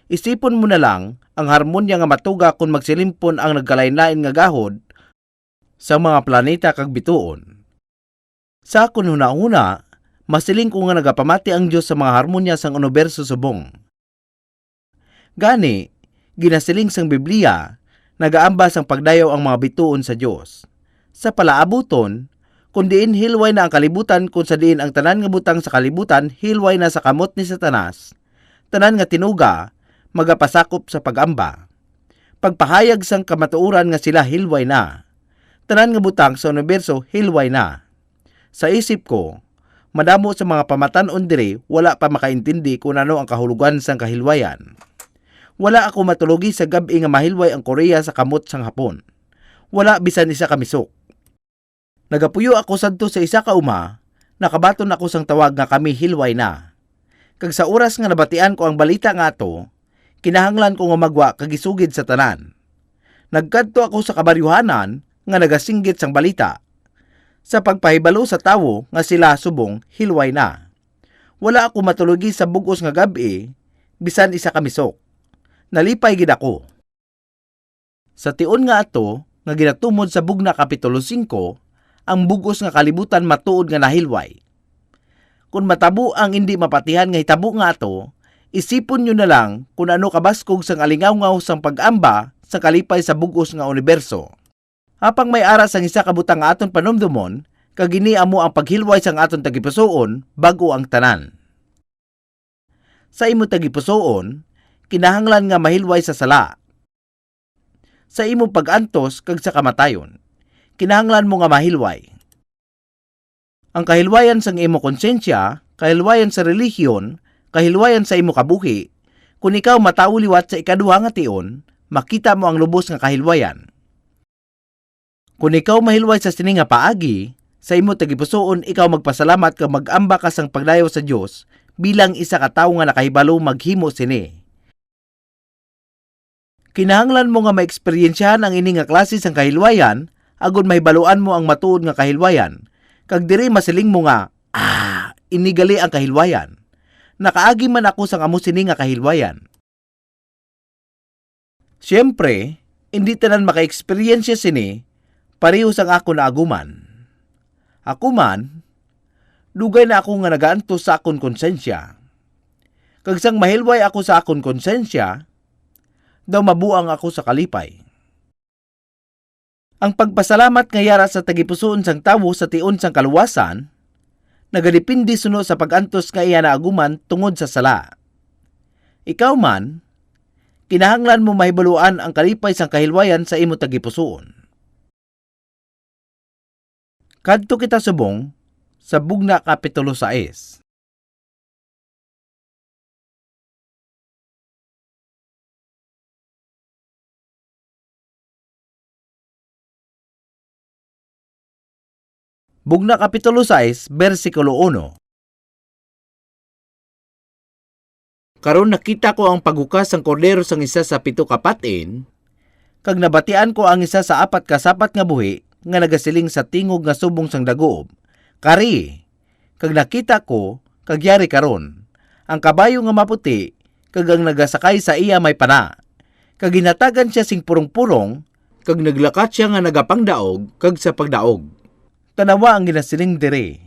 Isipon mo na lang ang harmonya nga matuga kung magsilimpon ang nagkalain-lain nga gahod sa mga planeta kag bituon. Sa akon huna-huna, masiling ko nga nagapamati ang Diyos sa mga harmonya sang universo subong. Gani, ginasiling sang Biblia, nagaambas ang pagdayaw ang mga bituon sa Diyos. Sa palaabuton, kung diin hilway na ang kalibutan, kung sa diin ang tanan nga butang sa kalibutan hilway na sa kamot ni Satanas, tanan nga tinuga, magapasakop sa pag-amba. Pagpahayag sang kamatuuran nga sila hilway na. Tanan nga butang sa universo hilway na. Sa isip ko, madamo sa mga pamatan-on diri wala pa makaintindi kung ano ang kahulugan sang kahilwayan. Wala ako matulugi sa gabi nga mahilway ang Korea sa kamot sang Hapon. Wala bisan isa kamisok. Nagapuyo ako sadto sa isa ka uma, nakabaton ako sang tawag nga kami hilway na. Kag sa oras nga nabatian ko ang balita nga ato, kinahanglan ko nga magwa kagisugid sa tanan. Nagkadto ako sa kabaryuhanan nga nagasinggit sang balita. Sa pagpahibalo sa tawo nga sila subong hilway na. Wala ako matulugi sa bugos nga gabi, bisan isa kamisok. Nalipay gid ako. Sa tion nga ato, nga ginatumod sa Bugna Kapitulo 5, ang bugos nga kalibutan matuod nga nahilway. Kung matabo ang hindi mapatihan nga hitabo nga ato, Isipon nyo na lang kung ano kabaskog sang alingaw-ngaw sang pag-amba sa kalipay sa bugos nga universo. Apang may aras ang isa kabutang nga aton panumdumon, kagini amo ang paghilway sang aton tagipusoon bago ang tanan. Sa imo tagipusoon, kinahanglan nga mahilway sa sala. Sa imo pag-antos kag sa kamatayon, kinahanglan mo nga mahilway. Ang kahilwayan sang imo konsensya, kahilwayan sa relihiyon, kahilwayan sa imo kabuhi, kung ikaw matawo liwat sa ikaduha nga tion, makita mo ang lubos nga kahilwayan. Kung ikaw mahilway sa sini nga paagi, sa imo tagipusoon ikaw magpasalamat kag mag-amba ka sang pagdayo sa Dios bilang isa ka tawo nga nakahibalo maghimo sini. Kinahanglan mo nga maeksperiensyahan ang ini nga klase sang kahilwayan agud mahibaluan mo ang matuod nga kahilwayan, kag diri masiling mo nga, inigali ang kahilwayan. Nakaagi man ako sang amo sini nga kahilwayan. Siyempre, hindi tanan maka-experience sini, pareho sang ako na aguman. Ako man, dugay na ako nga nagaantos sa akon konsensya. Kag sang mahilway ako sa akon konsensya, daw mabuang ako sa kalipay. Ang pagpasalamat nga yara sa tagipusoon sang tawo sa tion sang kaluwasan, nagadepende suno sa pag-antos nga iya naaguman tungod sa sala. Ikaw man, kinahanglan mo mahibaluan ang kalipay sang kahilwayan sa imo tagipusoon. Kadto kita subong sa Bugna Kapitulo 6. Bugna Kapitulo 6, versikulo 1. Karon nakita ko ang paghukas sang kordero sang isa sa 7 ka patin, kag nabatian ko ang isa sa 4 ka sapat nga buhi nga nagasiling sa tingog nga subong sang dagoob. Kari, kag nakita ko, kag yari karon, ang kabayo nga maputi, kag ang nagasakay sa iya may pana, kag ginatagan siya sing purong-purong, kag naglakat siya nga nagapangdaog, kag sa pagdaog. Tanawa ang ginasiling dire.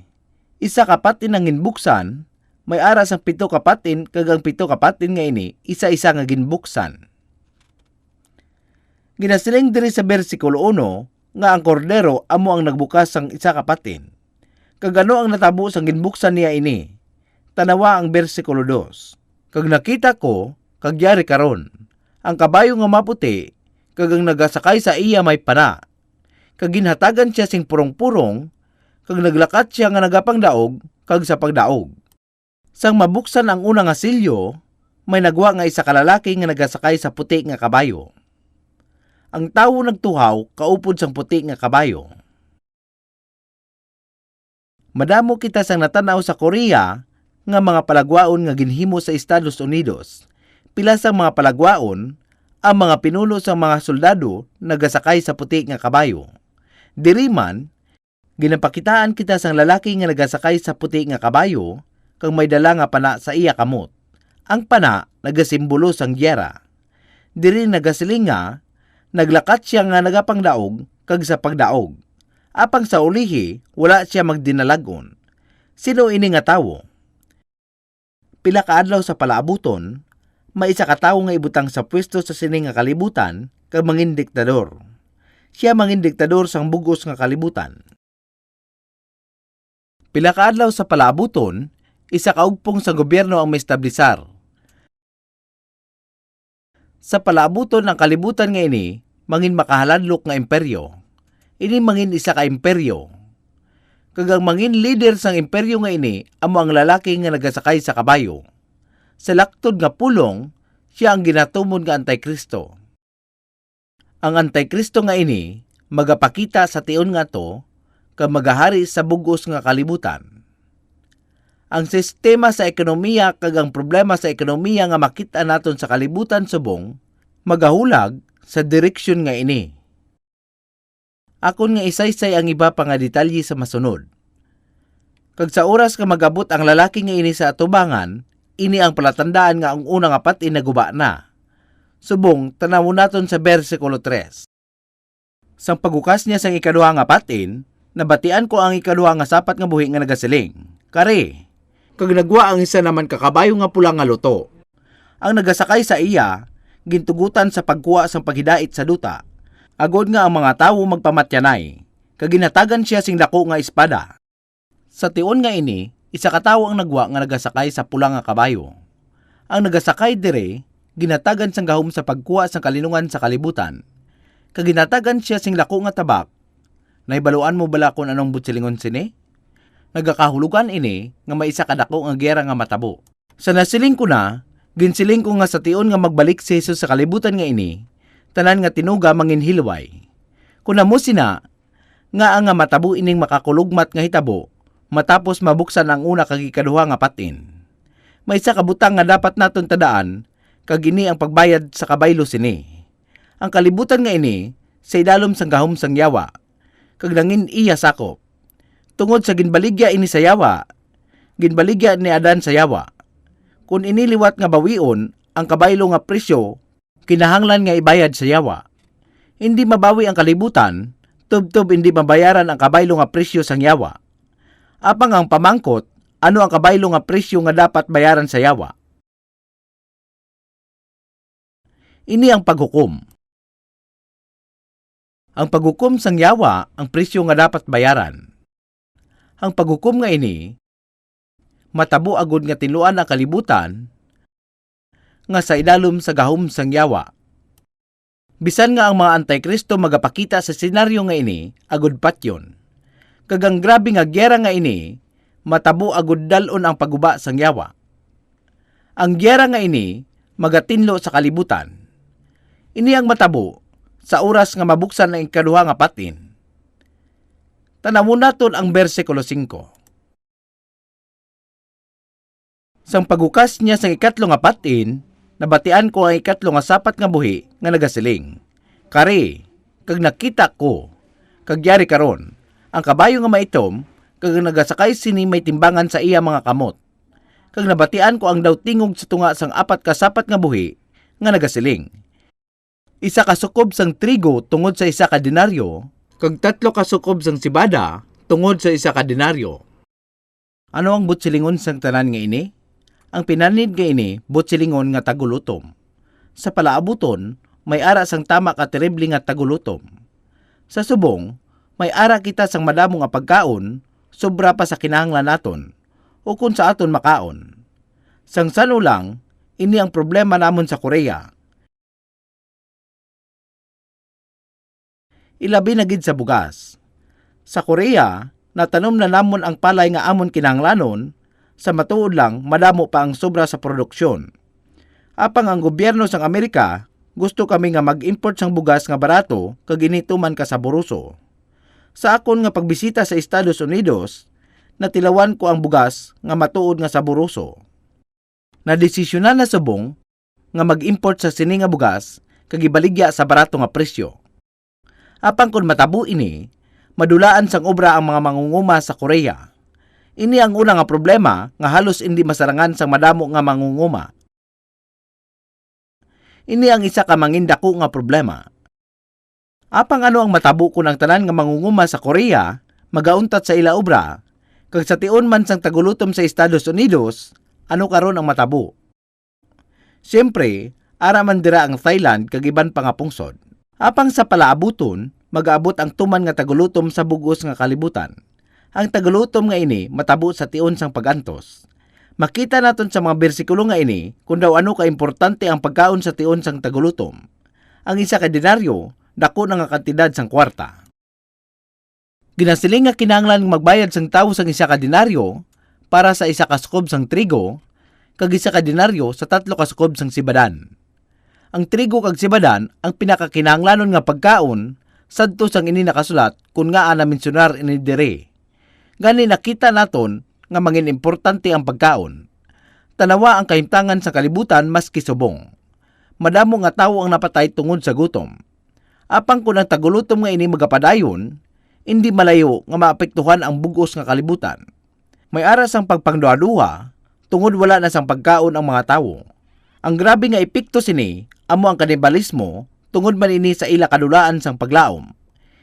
Isa ka patin ang ginbuksan, may aras ang 7 ka patin, kag ang 7 ka patin nga ini, isa-isa nga ginbuksan. Ginasiling dire sa versikulo 1, nga ang kordero amo ang nagbukas sang isa ka patin. Kag ano ang natabo sang ginbuksan niya ini? Tanawa ang versikulo 2. Kag nakita ko, kag yari karon, ang kabayo nga maputi, kag ang nagasakay sa iya may pana, kag ginhatagan siya sing purong-purong, kag naglakat siya nga nagapangdaog, kag sa pagdaog. Sang mabuksan ang una nga silyo, may nagwa nga isa ka lalaki nga nagasakay sa puti nga kabayo. Ang tawo nagtuhaw kaupod sang puti nga kabayo. Madamo kita sang natanaw sa Korea nga mga palagwaon nga ginhimo sa Estados Unidos. Pila sang mga palagwaon, ang mga pinuno sang mga soldado nagasakay sa puti nga kabayo. Diri man, ginapakitaan kita sang lalaki nga nagasakay sa puti nga kabayo, kang may dala nga pana sa iya kamot. Ang pana nagasimbolo sang gyera. Diri nagasiling nga, naglakat siya nga nagapangdaog, kag sa pagdaog. Apang sa ulihi, wala siya magdinalagon. Sino ini nga tawo? Pila ka adlaw sa palaabuton, may isa ka tawo nga ibutang sa pwesto sa sini nga kalibutan, kag mangin diktador. Siya mangin diktador sang bugos nga kalibutan. Pila ka adlaw sa palaabuton, isa ka ugpong sa gobyerno ang maestablisar. Sa palaabuton ng kalibutan nga ini, mangin makahaladlok nga imperyo. Ini mangin isa ka imperyo. Kag ang mangin leader sang imperyo nga ini, amo ang lalaki nga nagasakay sa kabayo. Sa laktod nga pulong, siya ang ginatumon nga Antikristo. Ang Antikristo nga ini, magapakita sa tion nga to, kag magahari sa bugos nga kalibutan. Ang sistema sa ekonomiya kag ang problema sa ekonomiya nga makita naton sa kalibutan subong, magahulag sa direksyon nga ini. Akon nga isaysay ang iba pa nga detalye sa masunod. Kag sa oras ka magabot ang lalaki nga ini sa atubangan, ini ang palatandaan nga ang unang apat inaguba na. Subong, tanawon naton sa versikulo 3. Sang paghukas niya sang ikaduha nga patin, nabatian ko ang ikaduha nga sapat nga buhi nga nagasiling. Kare, kag nagwa ang isa naman kakabayo nga pula nga luto. Ang nagasakay sa iya, gintugutan sa pagkuha sang paghidait sa duta. Agod nga ang mga tawo magpamatyanay, kaginatagan siya sing dako nga espada. Sa tion nga ini, isa ka tawo ang nagwa nga nagasakay sa pula nga kabayo. Ang nagasakay dire, ginatagan sang gahom sa pagkuha sang kalinungan sa kalibutan. Kaginatagan siya sing lako nga tabak. Naibaluan mo bala kung anong butsilingon sini? Nagakahulugan ini nga may isa kadako nga gera nga matabo. Sa nasiling ko na, ginsiling ko nga sa tion nga magbalik si Jesus sa kalibutan nga ini, tanan nga tinuga manginhilway. Kuna mo sina, nga ang nga matabo ining makakulugmat nga hitabo, matapos mabuksan ang una kag ikaduha nga patin. May isa kabutang nga dapat naton tadaan, kag ini ang pagbayad sa kabaylo sini. Ang kalibutan nga ini, sa idalom sang gahom sang yawa, kag nangin iya sakop. Tungod sa ginbaligya ini sa yawa, ginbaligya ni Adan sa yawa. Kung iniliwat nga bawion, ang kabaylo nga presyo, kinahanglan nga ibayad sa yawa. Hindi mabawi ang kalibutan, tub-tub hindi mabayaran ang kabaylo nga presyo sang yawa. Apang ang pamangkot, ano ang kabaylo nga presyo nga dapat bayaran sa yawa? Ini ang paghukom. Ang paghukom sang yawa ang presyo nga dapat bayaran. Ang paghukom nga ini, matabo agud nga tinuan ang kalibutan, nga sa idalom sa gahom sang yawa. Bisan nga ang mga antikristo magapakita sa senaryo nga ini, agud patyon. Kagang grabe nga gyera nga ini, matabo agud dalon ang paguba sang yawa. Ang gyera nga ini, magatinlo sa kalibutan. Ini ang matabo, sa oras nga mabuksan ang ikaduha nga patin. Tanawon naton ang bersikulo 5. Sang pagukas niya sang ikatlo nga patin, nabatian ko ang ikatlo nga sapat nga buhi nga nagasiling. Kari, kag nakita ko, kag yari karon, ang kabayo nga maitom, kag nagasakay sini may timbangan sa iya mga kamot. Kag nabatian ko ang daw tingog sa tunga sang apat ka sapat nga buhi nga nagasiling. Isa ka sukob sang trigo tungod sa isa ka denaryo, kag 3 ka sukob sang sibada tungod sa isa ka denaryo. Ano ang butsilingon sang tanan nga ini? Ang pinanid nga ini, butsilingon nga tagulutom. Sa palaabuton, may ara sang tama ka terrible nga tagulutom. Sa subong, may ara kita sang madamo nga pagkaon, sobra pa sa kinahanglan naton, o kung sa aton makaon. Sang sano lang, ini ang problema namon sa Korea. Ilabi na gid sa bugas. Sa Korea, natanom na namon ang palay nga amon kinahanglanon, sa matuod lang, madamo pa ang sobra sa produksyon. Apang ang gobyerno sang Amerika, gusto kami nga mag-import sang bugas nga barato kag inituman ka sa buruso. Sa akon nga pagbisita sa Estados Unidos, natilawan ko ang bugas nga matuod nga sa buruso. Nadesisyonan na subong nga mag-import sa sini nga bugas kag ibaligya sa barato nga presyo. Apang kun matabo ini, madulaan sang obra ang mga mangunguma sa Korea. Ini ang una nga problema nga halos hindi masarangan sang madamo nga mangunguma. Ini ang isa ka mangindako nga problema. Apang ano ang matabo ko ng tanan nga mangunguma sa Korea, magauntat sa ila obra, kag sa tion man sang tagulutom sa Estados Unidos, ano karon ang matabo? Siyempre, ara man dira ang Thailand kag iban pa nga pungsod. Apang sa palaabuton, mag-aabot ang tuman nga tagulutom sa bugos nga kalibutan. Ang tagulutom nga ini matabo sa tion sang pagantos. Makita naton sa mga bersikulo nga ini kung daw ano ka-importante ang pagkaon sa tion sang tagulutom. Ang isa ka denaryo, dako na nga kantidad sang kwarta. Ginasiling nga kinahanglan magbayad sang tawo sang isa ka denaryo para sa isa ka sukob sang trigo, kag isa ka denaryo sa 3 ka sukob sang sibadan. Ang trigo kag sibadan ang pinakakinahanglanon nga pagkaon sadto sang ini nakasulat kun nga ana mensionar ini dire. Gani nakita naton nga mangin importante ang pagkaon. Tanawa ang kahimtangan sa kalibutan maski subong. Madamo nga tawo ang napatay tungod sa gutom. Apang kun ang tagulutom nga ini magapadayon, hindi malayo nga maapektuhan ang bugos nga kalibutan. May aras ang pagpangduha-duha tungod wala na sang pagkaon ang mga tawo. Ang grabe nga epekto sini amo ang kanibalismo tungod man ini sa ila kadulaan sang paglaom.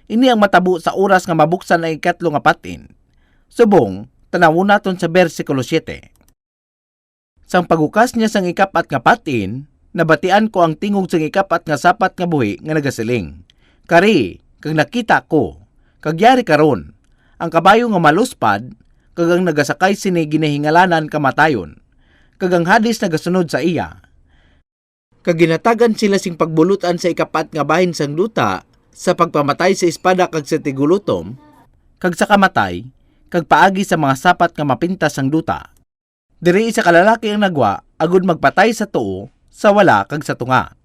Ini ang matabo sa oras nga mabuksan ang ikatlo nga patin. Subong, tanawon naton sa bersikulo 7. Sang pagukas niya sang ikapat nga patin, nabatian ko ang tingog sang ikapat nga sapat nga buhi nga nagasiling. Kari, kag nakita ko, kag yari karon, ang kabayo nga maluspad, kag ang nagasakay sini ginahingalanan kamatayon, kag ang hadis nagasunod sa iya. Kag ginatagan sila sing pagbulutan sa ikapat nga bahin sang duta, sa pagpamatay sa espada kag sa tigulutom, kag sa kamatay, kag paagi sa mga sapat nga mapintas sang duta. Diri isa kalalaki ang nagwa, agud magpatay sa tuo, sa wala kag sa tunga.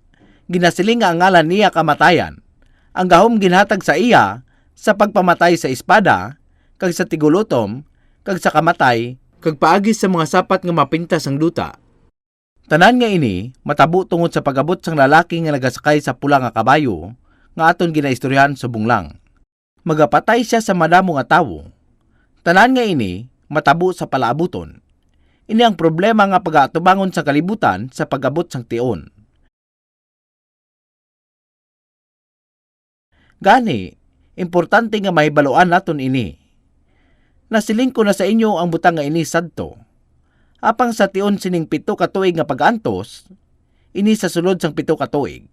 Ginasiling nga ang ngalan niya kamatayan. Ang gahom ginhatag sa iya, sa pagpamatay sa espada, kag sa tigulutom, kag sa kamatay, kag paagi sa mga sapat nga mapintas sang duta. Tanan nga ini, matabo tungod sa pagabot sang lalaki nga nagasakay sa pula nga kabayo, nga aton ginaistoryahan subong lang. Magapatay siya sa madamo nga tawo. Tanan nga ini, matabo sa palaabuton. Ini ang problema nga pag-aatubangon sa kalibutan sa pag-abot sang tion. Gani, importante nga mahibaluan naton ini. Nasiling ko na sa inyo ang butang nga ini sadto. Apang sa tion sining 7 ka tuig nga pag-antos, ini sa sulod sang 7 ka tuig.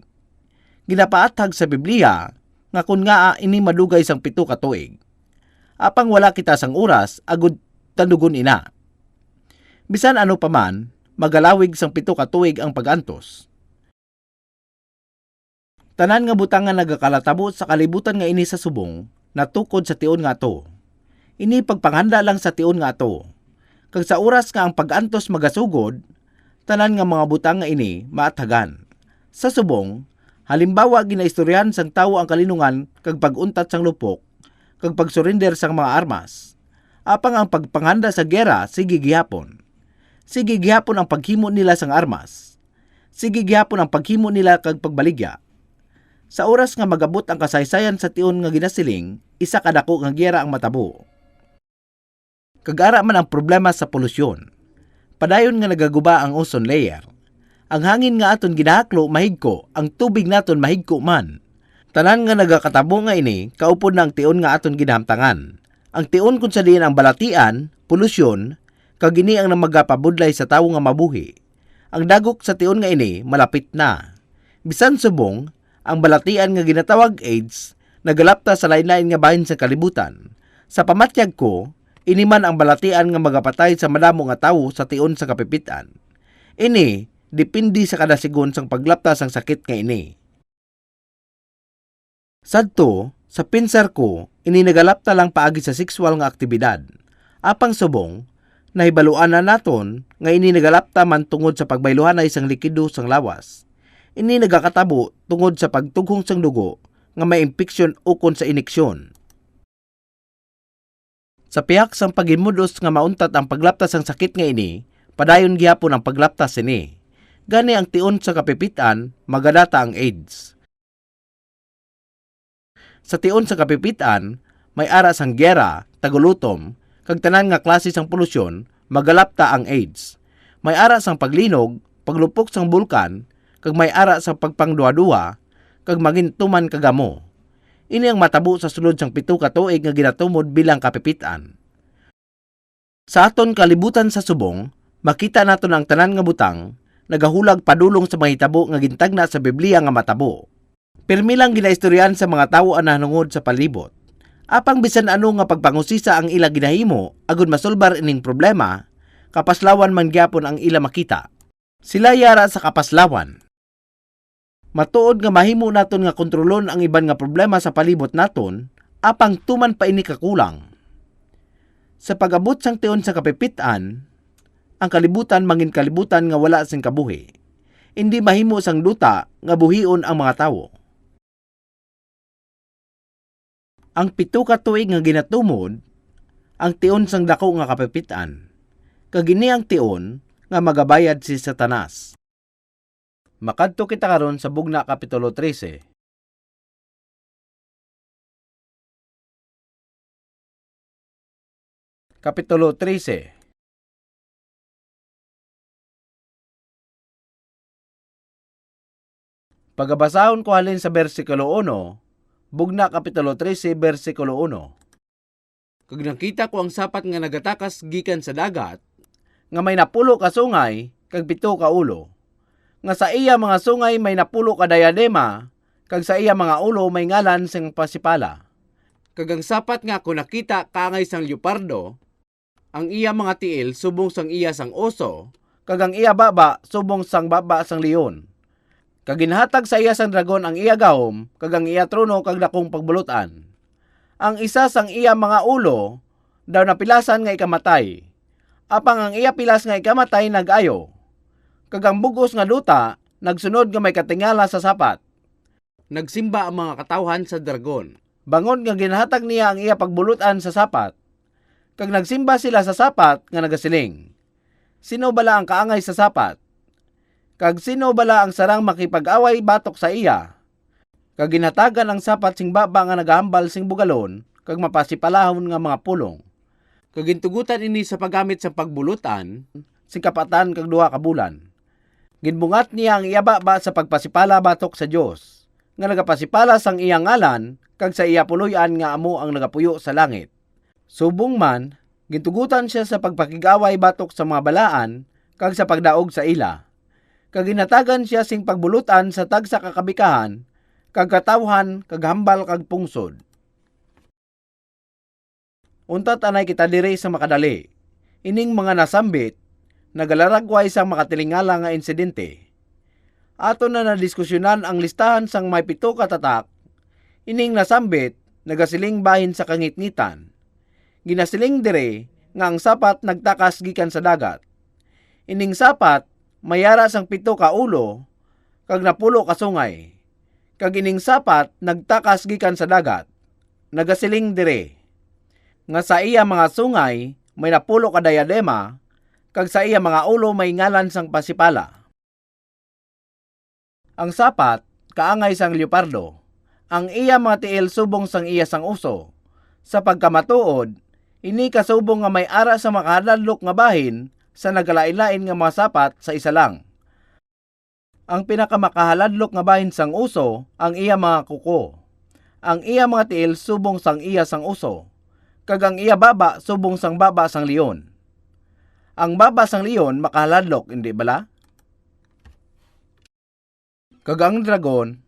Ginapaathag sa Biblia nga kun nga ini madugay sang 7 ka tuig. Apang wala kita sang oras, agud tandugon ina. Bisan ano pa man, magalawig sang 7 ka tuig ang pag-antos. Tanan nga butang nga nagakalatabo sa kalibutan nga ini sa subong, natukod sa tion nga ato. Ini pagpanghanda lang sa tion nga ato. Kag sa oras nga ang pag-antos magasugod, tanan nga mga butang nga ini maathagan. Sa subong, halimbawa ginaistoryahan sang tawo ang kalinungan kag pag-untat sang lupok, kag pag-surrender sang mga armas. Apang ang pagpanghanda sa gera sige gihapon. Sige gihapon ang paghimo nila sang armas. Sige gihapon ang paghimo nila kag pagbaligya. Sa oras nga magabot ang kasaysayan sa tion nga ginasiling, isa kadako nga giyera ang matabo. Kag-ara man ang problema sa polusyon. Padayon nga nagaguba ang ozone layer. Ang hangin nga aton ginahaklo mahigko, ang tubig naton mahigko man. Tanan nga nagakatabo nga ini, kaupod na ang tion nga aton ginahamtangan. Ang tion kung sa diin ang balatian, polusyon, kag ini ang namagapabudlay sa tawo nga mabuhi. Ang dagok sa tion nga ini malapit na. Bisan subong, ang balatian nga ginatawag AIDS nagalapta sa lain-lain nga bahin sa kalibutan. Sa pamatyag ko, ini man ang balatian nga magapatay sa madamo nga tawo sa tion sa kapipitan. Ini depende sa kada sigon sang paglapta sang sakit nga ini. Sadto, sa pinsar ko, ini nagalapta lang paagi sa sexual nga aktibidad. Apang subong, nahibaluan na naton nga ini nagalapta man tungod sa pagbayluhan na isang likido sang lawas. Ini nagakatabo tungod sa pagtughong sang dugo nga may impeksyon ukon sa ineksyon. Sa piyak sang pagimudos nga mauntat ang paglaptas sang sakit nga ini, padayon gihapon ang paglaptas ini. Gani ang tion sa kapipitan, magadata ang AIDS. Sa tion sa kapipitan, may ara sang gera, tagulutom, kag tanan nga klase sang polusyon, magalapta ang AIDS. May ara sang paglinog, paglupok sang bulkan, kag may ara sang pagpangduwa-duwa, kag magintuman kagamo. Ini ang matabo sa sulod sang 7 ka tuig nga ginatumod bilang kapipitan. Sa aton kalibutan sa subong, makita naton ang tanan nga butang, nagahulag padulong sa mahitabo nga gintagna sa Biblia nga matabo. Pirmi lang ginaistoryahan sa mga tawo ang nanungod sa palibot. Apang bisan ano nga pagpangusisa ang ila ginahimo, agud masolbar ining problema, kapaslawan man gyapon ang ila makita. Sila yara sa kapaslawan. Matuod nga mahimo naton nga kontrolon ang iban nga problema sa palibot naton, apang tuman pa ini kakulang. Sa pag-abot sang tion sa kapipitan, ang kalibutan mangin kalibutan nga wala sing kabuhi. Hindi mahimo sang duta nga buhion ang mga tawo. Ang 7 ka tuig nga ginatumod, ang tion sang dako nga kapipitan. Kagini ang tion nga magabayad si Satanas. Makadto kita karon sa Bugna Kapitulo 13. Kapitulo 13. Pagabasahon ko halin sa bersikulo 1, Bugna Kapitulo 13, bersikulo 1. Kag nakita ko ang sapat nga nagatakas gikan sa dagat, nga may napulo ka sungay, kag 7 ka ulo. Nga sa iya mga sungay may napulo ka diadema, kag sa iya mga ulo may ngalan sing pasipala. Kag ang sapat nga kung nakita kaangay sang leopardo, ang iya mga tiil subong sang iya sang oso, kag ang iya baba subong sang baba sang leon. Kag ginhatag sa iya sang dragon ang iya gahom, kag ang iya trono kag dakong pagbulutan. Ang isa sang iya mga ulo daw napilasan nga ikamatay. Apang ang iya pilas nga ikamatay nag-ayo. Kag ang bugos nga duta nagsunod nga may katingala sa sapat. Nagsimba ang mga katawhan sa dragon. Bangon nga ginhatag niya ang iya pagbulutan sa sapat. Kag nagsimba sila sa sapat nga nagasiling, sino bala ang kaangay sa sapat? Kag sino bala ang sarang makipag-away batok sa iya? Kag ginhatagan ang sapat sing baba nga nagahambal sing bugalon, kag mapasipalahon nga mga pulong. Kag gintugutan ini sa paggamit sa pagbulutan, sing kapatan kag 2 ka bulan. Ginbungat niya ang iya baba sa pagpasipala batok sa Dios, nga nagapasipala sang iyang ngalan, kag sa iya puloy-an nga amo ang nagapuyo sa langit. Subong man, gintugutan siya sa pagpakigaway batok sa mga balaan, kag sa pagdaog sa ila. Kag ginatagan siya sing pagbulutan sa tagsa kakabikahan, kag katawhan, kag hambal, kag pungsod. Untat anay kita diri sa makadali. Ining mga nasambit, nagalaragway sang makatilingala nga insidente. Ato na nadiskusyonan ang listahan sang may 7 ka tatak. Ining nasambit, nagasiling bahin sa kangitngitan. Ginasiling dire nga ang sapat nagtakas gikan sa dagat. Ining sapat mayara sang 7 ka ulo kag napulo ka sungay. Kag ining sapat nagtakas gikan sa dagat. Nagasiling dire nga sa iya mga sungay may napulo ka diadema, kag sa iya mga ulo may ngalan sang pasipala. Ang sapat kaangay sang leopardo. Ang iya mga tiil subong sang iya sang uso. Sa pagkamatuod, ini kasubong nga may ara sa makahadladlok nga bahin sa nagalain-lain nga mga sapat sa isa lang. Ang pinakamakahaladlok nga bahin sang uso, ang iya mga kuko. Ang iya mga tiil subong sang iya sang uso, kag ang iya baba subong sang baba sang leon. Ang baba sang leon makahaladlok, hindi bala? Kag ang dragon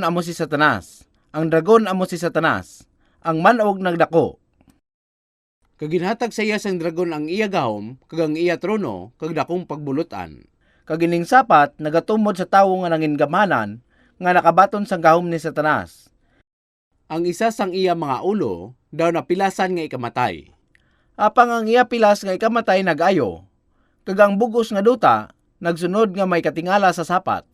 amo si Satanas. Ang dragon amo si Satanas, ang manog nagdako. Kag ginhatag sa iya sang dragon ang iya gahom, kag ang iya trono, kag dakong pagbulutan. Kag ining sapat nagatumod sa tawo nga nangingamhanan, nga nakabaton sang gahom ni Satanas. Ang isa sang iya mga ulo daw napilasan nga ikamatay. Apang ang iya pilas nga ikamatay nag-ayo, kag ang bugos nga duta nagsunod nga may katingala sa sapat.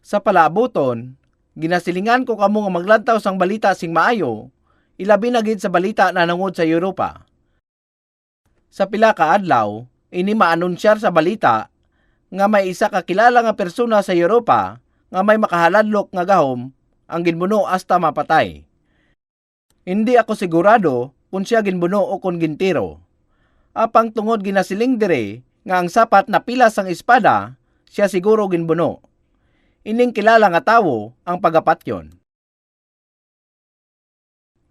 Sa palaabuton, ginasilingan ko kamo nga maglantaw sang balita sing maayo, ilabi na gid sa balita na nangod sa Europa. Sa pila ka adlaw, ini maanunsyar sa balita nga may isa ka kilala nga persona sa Europa nga may makahaladlok nga gahom ang ginbuno hasta mapatay. Hindi ako sigurado kung siya ginbuno o kung gintiro. Apang tungod ginasiling dire nga ang sapat na pilas ang espada, siya siguro ginbuno. Ining kilala nga tawo ang pagapatyon.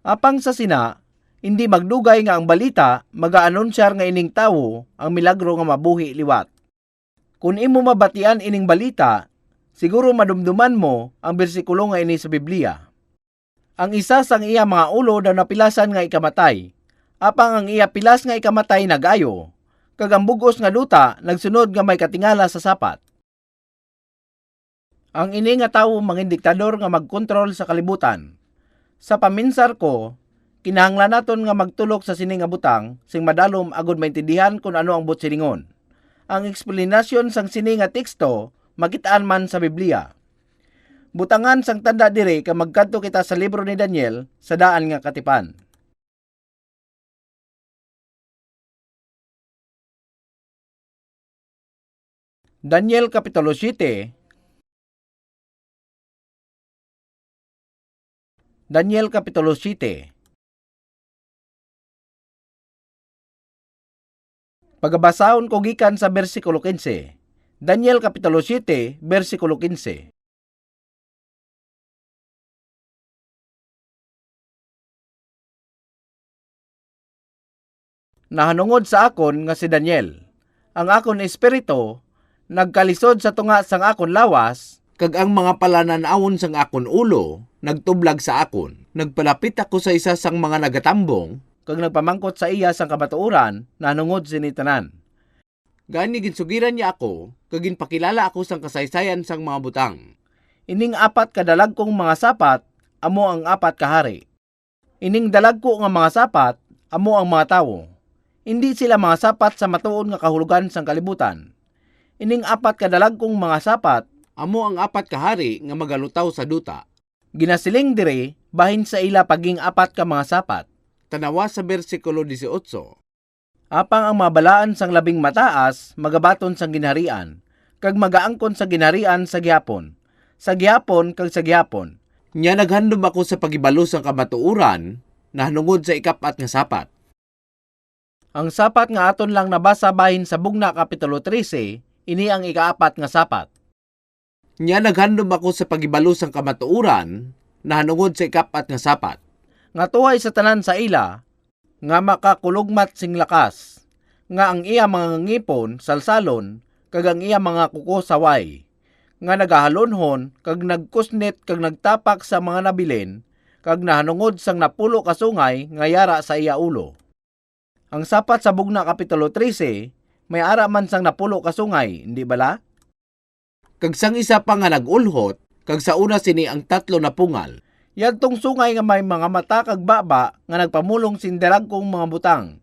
Apang sa sina, hindi magdugay nga ang balita mag-aanunsyar nga ining tawo ang milagro nga mabuhi liwat. Kung imo mabatian ining balita, siguro madumduman mo ang bersikulo nga ini sa Biblia. Ang isa sang iya mga ulo daw napilasan nga ikamatay. Apang ang iya pilas nga ikamatay nag-ayo, kag ang bugos nga duta nagsunod nga may katingala sa sapat. Ang ini nga tawo mangin diktador nga magkontrol sa kalibutan. Sa paminsar ko, kinahanglan naton nga magtulok sa sini nga butang sing madalom agud maintindihan kung ano ang butsilingon. Ang eksplanasyon sang sini nga teksto makitaan man sa Biblia. Butangan sang tanda dire ka magkadto kita sa libro ni Daniel sa daan nga katipan. Daniel Kapitulo 7. Daniel Kapitulo 7. Pagabasahon ko gikan sa bersikulo 15. Daniel Kapitulo 7, bersikulo 15. Nahanungod sa akon nga si Daniel. Ang akon espiritu nagkalisod sa tunga sang akon lawas, kag ang mga palananawon sang akon ulo nagtublag sa akon. Nagpalapit ako sa isa sang mga nagatambong, kag nagpamangkot sa iya sang kabatuoran na nungod sinitanan. Gani ginsugiran niya ako, kag ginpakilala ako sang kasaysayan sang mga butang. Ining 4 kadalag kong mga sapat, amo ang 4 kahari. Ining dalag ko nga mga sapat, amo ang mga tawo. Hindi sila mga sapat sa matuon nga kahulugan sang kalibutan. Ining 4 kadalag kong mga sapat, amo ang 4 kahari nga magalutaw sa duta. Ginasiling dire, bahin sa ila paging 4 ka mga sapat. Tanawa sa bersikulo 18. Apang ang mabalaan sang labing mataas, magabaton sang ginharian, kag magaangkon sa ginharian sa gihapon. Sa gihapon kag sa gihapon. Nya naghandom ako sa pagibalo sang kamatuoran, na hanungod sa 4 nga sapat. Ang sapat nga aton lang nabasa bahin sa Bugna Kapitulo 13, ini ang 4 nga sapat. Nya naghandom ako sa pagibalo sang kamatuoran, na hanungod sa 4 nga sapat. Nga tuhay sa tanan sa ila, nga makakulugmat sing lakas, nga ang iya mga ngipon salsalon, kag ang iya mga kuko saway, nga nagahalonhon, kag nagkusnit, kag nagtapak sa mga nabilin, kag nahanungod sang 10 kasungay nga yara sa iya ulo. Ang sapat sa Bugna Kapitulo 13, may ara man sang 10 kasungay, hindi bala? Kag sang isa pa nga nagulhot, kag sa una sini ang 3 na pungal. Yadtong sungay nga may mga mata kag baba nga nagpamulong sinderag kong mga butang,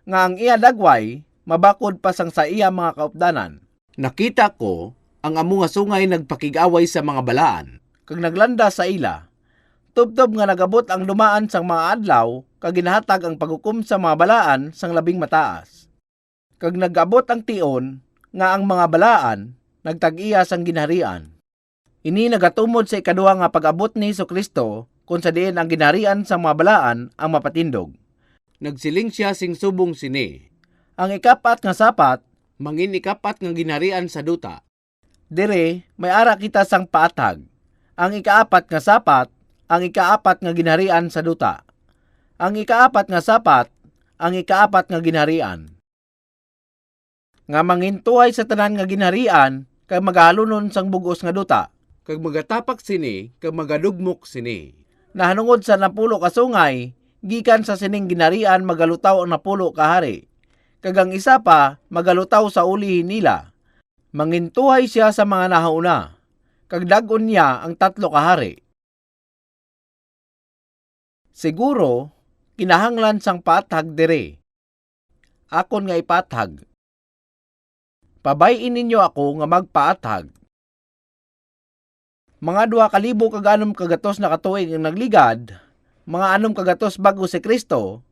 nga ang iya dagway mabakod pa sang sa iya mga kaupdanan. Nakita ko ang amo nga sungay nagpakig-away sa mga balaan, kag naglanda sa ila. Tubtob nga nagabot ang dumaan sang mga adlaw, kag ginahatag ang paghukom sa mga balaan sang labing mataas. Kag nagabot ang tion nga ang mga balaan nagtag-iya sang ginharian. Ini nagatumod sa ikaduha nga pag-abot ni Jesucristo, kung sa diin ang ginharian sa mga balaan ang mapatindog. Nagsiling siya sing subong sini. Ang 4 nga sapat, mangin 4 nga ginharian sa duta. Dire, may ara kita sang paatag. Ang 4 nga sapat, ang 4 nga ginharian sa duta. Ang 4 nga sapat, ang 4 nga ginharian. Nga mangintuhay sa tanan nga ginharian, kag magahalunon sang bugos nga duta. Kag magatapak sini, kag magadugmok sini. Nahanungod sa 10 kasungay, gikan sa sining ginharian magalutaw ang 10 kahari. Kag ang isa pa, magalutaw sa ulihin nila. Mangintuhay siya sa mga nahauna, kag dag-on niya ang 3 kahari. Siguro, kinahanglan sang paathag dire. Akon nga ipaathag. Pabayin ninyo ako nga magpaathag. Mga 2,000 kag anom kagatos na katuig ang nagligad, mga anom kagatos bago si Kristo,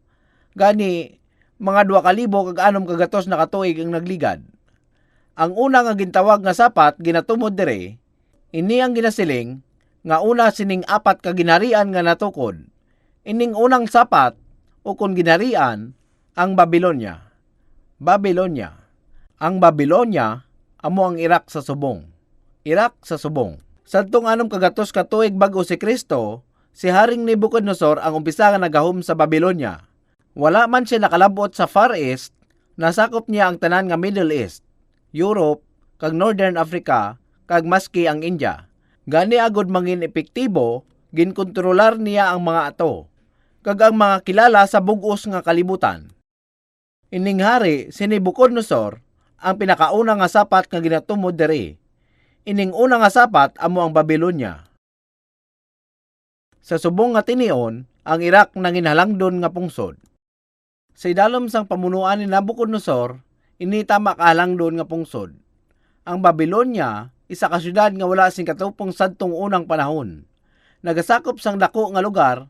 gani mga 2,000 kag anom kagatos na katuig ang nagligad. Ang una nga gintawag nga sapat ginatumod dire, ini ang ginasiling nga una sining 4 ka ginharian nga natukod. Ining unang sapat o kun ginharian ang Babilonya. Babilonya. Ang Babilonya amo ang Iraq sa subong. Iraq sa subong. Sadtong anom kagatos katuig bago si Kristo, si Haring Nebuchadnezzar ang umpisa nga nagahom sa Babilonya. Wala man siya nakalabot sa Far East, nasakop niya ang tanan nga Middle East, Europe, kag Northern Africa, kag maski ang India. Gani agod mangin epektibo, ginkontrolar niya ang mga ato, kag ang mga kilala sa bugos nga kalibutan. Ining hari si Nebuchadnezzar ang pinakauna nga sapat nga ginatumod diri. Ining una nga sapat amo ang Babilonya. Sa subong nga tinion, ang Iraq nanginhalangdon nga pungsod. Sa idalom sang pamunuan ni Nabucodonosor, ini tama kahalangdon nga pungsod. Ang Babilonya, isa ka syudad nga wala sing katupong sadtong unang panahon. Nagasakop sang dako nga lugar,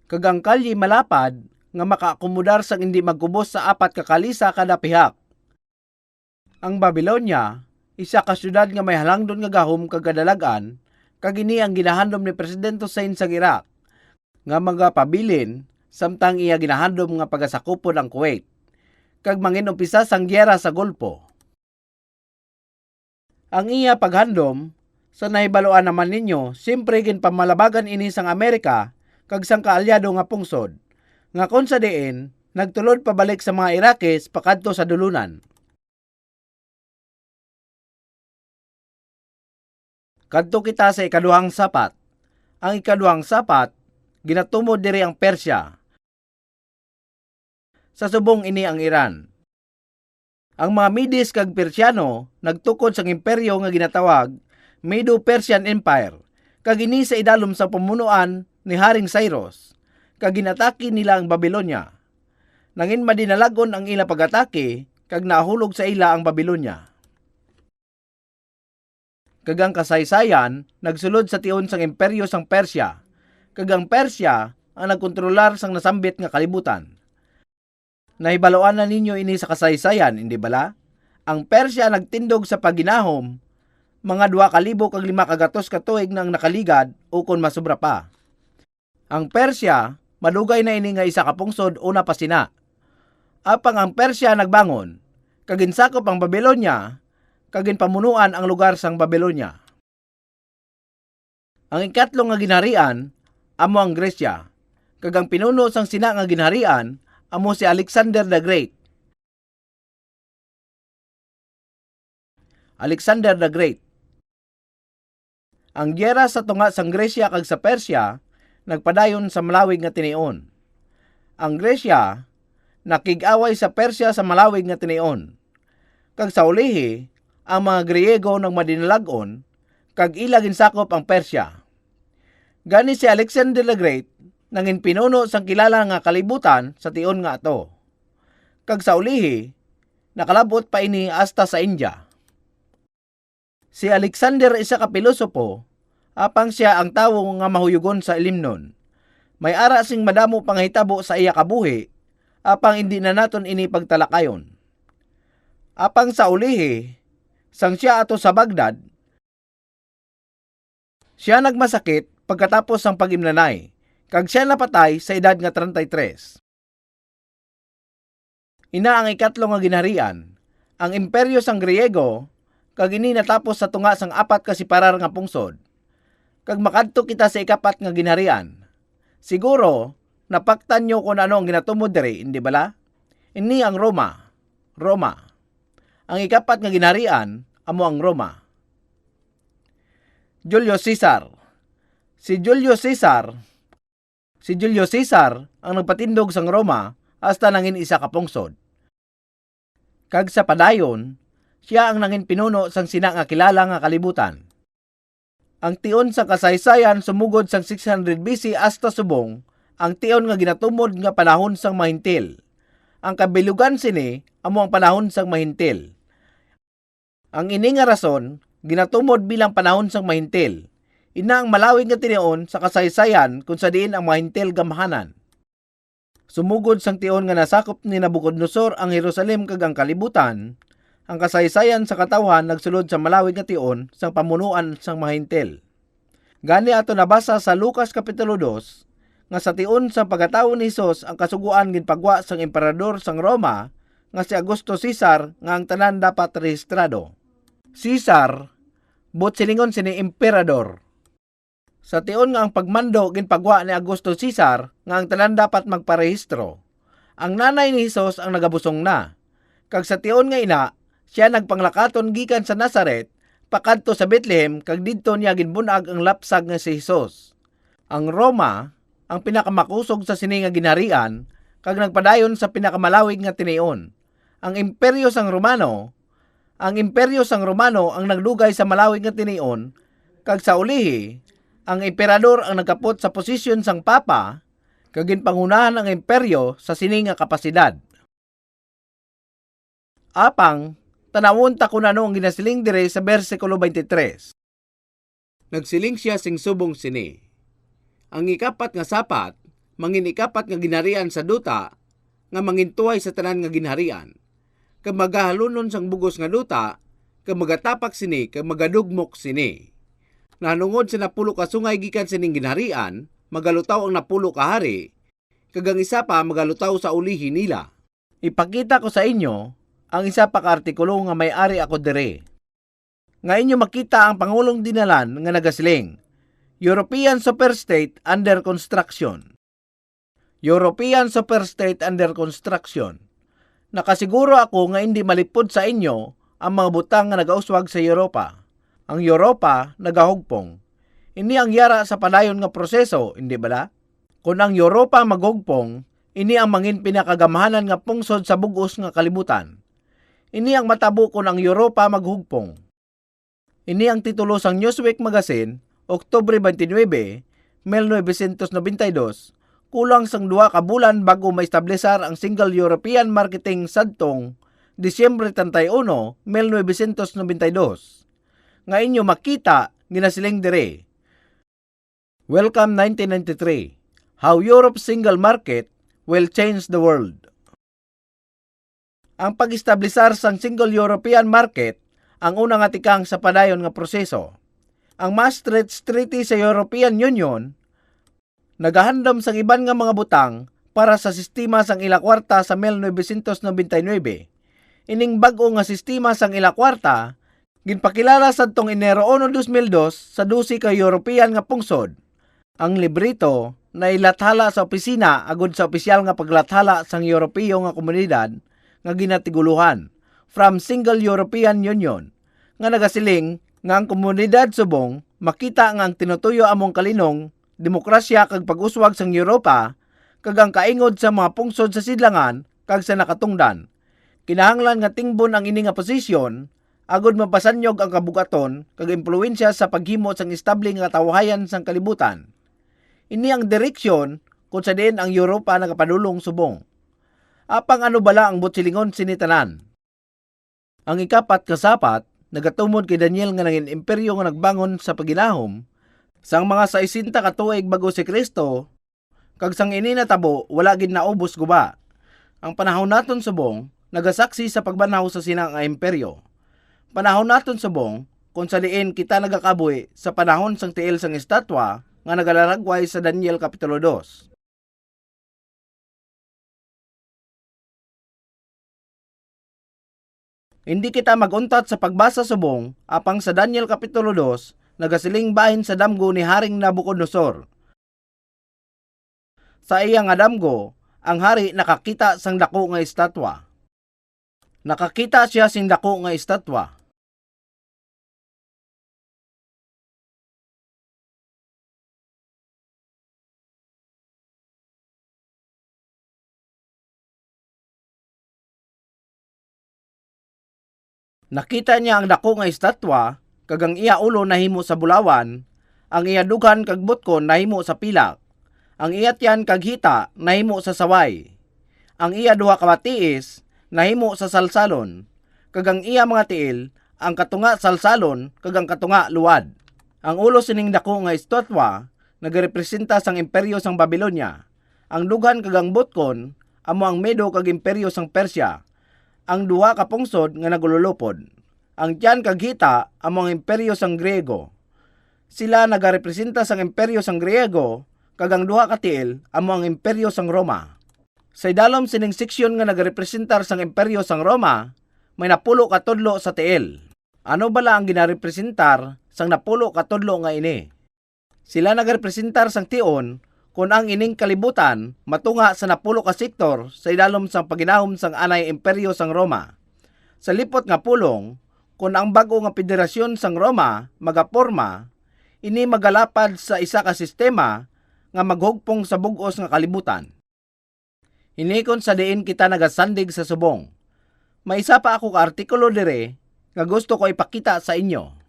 kag ang kalye malapad nga makaakomodar sang hindi magkubos sa 4 ka kalisa kada pihak. Ang Babilonya, isa ka syudad nga may halangdon nga gahom kag kadalagan, kag ini ang ginahandom ni Presidente Hussein sa Iraq nga mga pabilin samtang iya ginahandom nga pagasakupon ang Kuwait kag manginumpisa sang gyera sa Golpo. Ang iya paghandom sa nahibaluan naman ninyo, siyempre ginpamalabagan ini sang Amerika kag sang kaalyado nga pungsod nga kon sa diin nagtulod pabalik sa mga Irakis pakadto sa dulunan. Kadto kita sa ikaduhang sapat. Ang ikaduhang sapat, ginatumod diri ang Persya. Sa subong ini ang Iran. Ang mga Medes kag Persiano nagtukod sa imperyo nga ginatawag Medo-Persian Empire, kag ini sa idalom sa pamunuan ni Haring Cyrus, kag ginatake nila ang Babylonia. Nangin madinalagon ang ila pagatake, kag nahulog sa ila ang Babylonia. Kagang kasaysayan, nagsulod sa tion sang imperyo sang Persya. Kagang Persya ang nagkontrolar sang nasambit nga kalibutan. Nahibaloan na ninyo ini sa kasaysayan, hindi bala? Ang Persya nagtindog sa paginahom, mga 2,500 katuig nang nakaligad o kon masubra pa. Ang Persya, madugay na ini nga isa ka pungsod una pa sina. Apang ang Persya nagbangon, kaginsakop ang Babylonia, kagin pamunuan ang lugar sang Babylonia. Ang ikatlong nga ginharian amo ang Gresya, kagang pinuno sang sina nga ginharian amo si Alexander the Great. Alexander the Great. Ang gyera sa tunga sang Gresya kag sa Persya nagpadayon sa malawig nga tinion. Ang Gresya nakig-away sa Persya sa malawig nga tinion. Kag sa ulihi, ang mga Griego nang madinalagon, kag ila ginsakop ang Persya. Gani si Alexander the Great, nangin pinuno sang kilala nga kalibutan sa tion nga ato. Kag sa ulihi, nakalabot pa ini hasta sa India. Si Alexander isa ka pilosopo, apang siya ang tawo nga mahuyugon sa ilimnon. May ara sing madamo panghitabo sa iya kabuhi, apang hindi na naton ini pagtalakayon. Apang sa ulihi, sang siya ato sa Baghdad, siya nagmasakit pagkatapos sang pag-imnanay, kag siya napatay sa edad nga 33. Ina ang ikatlo nga ginharian, ang imperyo sang Griego, kag ini natapos sa tunga sang 4 ka separar nga pungsod. Kag makadto kita sa ikapat nga ginharian. Siguro, napaktan nyo kung ano ang ginatumod diri, hindi bala? Ini ang Roma. Ang ikapat nga ginharian amo ang Roma. Julius Caesar. Si Julius Caesar ang nagpatindog sang Roma hasta nangin isa ka pungsod. Kag sa padayon, siya ang nangin pinuno sang sina nga kilala nga kalibutan. Ang tion sa kasaysayan sumugod sang 600 BC hasta subong ang tion nga ginatumod nga panahon sang mahintil. Ang kabilugan sini amo ang panahon sang mahintil. Ang ini nga rason, ginatumod bilang panahon sang mahintil. Ina ang malawig nga tinion sa kasaysayan kung sa diin ang mahintil gamahanan. Sumugod sang tion nga nasakop ni Nabucodonosor ang Jerusalem kag ang kalibutan, ang kasaysayan sa katawhan nagsulod sa malawig nga tion sang pamunuan sang mahintil. Gani ato nabasa sa Lucas Kapitulo 2 nga sa tion sa pagkatawo ni Hesus ang kasuguan ginpagwa sang emperador sang Roma nga si Augusto Caesar nga ang tanan dapat rehistrado. Caesar, bot silingon sini emperador. Sa tion nga ang pagmando ginpagwa ni Augusto Caesar nga ang tanan dapat magparehistro. Ang nanay ni Hesus ang nagabusong na. Kag sa tion nga ina, siya nagpanglakaton gikan sa Nazaret pakadto sa Bethlehem kag didto niya ginbunag ang lapsag nga si Hesus. Ang Roma ang pinakamakusog sa sini nga ginharian kag nagpadayon sa pinakamalawig nga tinion. Ang imperyo sang Romano ang naglugay sa malawig nga tinion, kag sa ulihi, ang emperador ang nagkapot sa posisyon sang papa, kag ginpangunahan ang imperyo sa sini nga kapasidad. Apang, tanawon ta kung ano ang ginasiling dire sa bersikulo 23. Nagsiling siya sing subong sini. Ang ikapat nga sapat, mangin ikapat nga ginharian sa duta, nga mangintuway sa tanan nga ginharian. Kag magahalunon sang bugos nga duta, kag magatapak sini, kag magadugmok sini. Nanungod sa 10 ka sungay gikan sining ginharian, magalutaw ang 10 ka hari, kag ang isa pa magalutaw sa ulihi nila. Ipakita ko sa inyo ang isa pa ka artikulo nga may-ari ako dire. Nga inyo makita ang Pangulong Dinalan nga nagasiling, European Superstate under construction. European superstate under construction. Nakasiguro ako nga hindi malipod sa inyo ang mga butang nga nagauswag sa Europa. Ang Europa nagahugpong. Ini ang yara sa padayon nga proseso, hindi bala? Kung ang Europa maghugpong, ini ang mangin pinakagamahanan nga pungsod sa bugos nga kalibutan. Ini ang matabo kung ang Europa maghugpong. Ini ang titulo sang Newsweek magazine, Oktubre 29, 1992, kulang sang 2 ka bulan bago maestablesar ang Single European Marketing sadtong Disyembre 31, 1992. Nga inyo makita, ginasiling dire. Welcome 1993. How Europe's Single Market will change the world. Ang pag-establisar sang Single European Market ang unang atikang sa padayon nga proseso. Ang Maastricht Treaty sa European Union nagahandom sang iban nga mga butang para sa sistema sang ilakwarta sa 1999. Ining bag-o nga sistema sang ilakwarta ginpakilala sadtong Enero 1, 2002 sa 12 ka European nga pungsod. Ang librito na ilathala sa opisina agud sa opisyal nga paglathala sang Europeo nga komunidad nga ginatiguluhan from Single European Union nga nagasiling nga ang komunidad subong makita nga ang tinutuyo among kalinong demokrasya kag pag-uswag sang Europa kag ang kaingod sa mga pungsod sa sidlangan kag sa nakatungdan. Kinahanglan nga tingbon ang ini nga posisyon agud mapasanyog ang kabugaton kag impluwensya sa paghimo sang estable nga katawahayan sang kalibutan. Ini ang direksyon kung sa diin ang Europa nagapadulong subong. Apang ano bala ang butsilingon sinitanan? Ang ikapat kasapat, nagatumod kay Daniel nga nangin imperyo nga nagbangon sa paginahom, sang mga 60 ka tuig bago si Kristo, kag sang ini natabo, wala gid naubos guba. Ang panahon naton subong, nagasaksi sa pagbanaw sa sinang nga imperyo. Panahon naton subong, kung sa diin kita nagakaboy sa panahon sang tiil sang estatwa, nga nagalaragway sa Daniel Kapitulo 2. Hindi kita maguntat sa pagbasa subong, apang sa Daniel Kapitulo 2, nagasiling bahin sa damgo ni Haring Nabucodonosor. Sa iya nga damgo, ang hari nakakita sang dako nga estatwa. Nakakita siya sing dako nga estatwa. Nakita niya ang dako nga estatwa, kag ang iya ulo nahimo sa bulawan, ang iya dughan kag butkon nahimo sa pilak, ang iya tiyan kag hita nahimo sa saway, ang iya duha ka matiis nahimo sa salsalon, kag ang iya mga tiil, ang katunga salsalon, kag ang katunga luwad. Ang ulo sining dako nga estatwa nagarepresenta sang imperyo sang Babylonia, ang dughan kag ang butkon amo ang Medo kag imperyo sang Persya. Ang duha ka pungsod nga nagululupod. Ang tiyan kag hita amo ang imperyo sang Griego. Sila nagarepresenta sang imperyo sang Griego kag ang duha ka tiil amo ang imperyo sang Roma. Sa idalom sining seksyon nga nagarepresentar sang imperyo sang Roma, may napulo ka tudlo sa tiil. Ano bala ang ginarepresentar sang napulo ka tudlo nga ini? Sila nagarepresentar sang tion kung ang ining kalibutan matunga sa napulo ka sektor sa idalom sang paginahom sang anay imperyo sang Roma. Sa lipot nga pulong, kung ang bago nga federasyon sang Roma magaporma, ini magalapad sa isa ka sistema nga maghugpong sa bug-os nga kalibutan. Inikon sa diin kita nagasandig sa subong. May isa pa ako ka artikulo dire nga gusto ko ipakita sa inyo.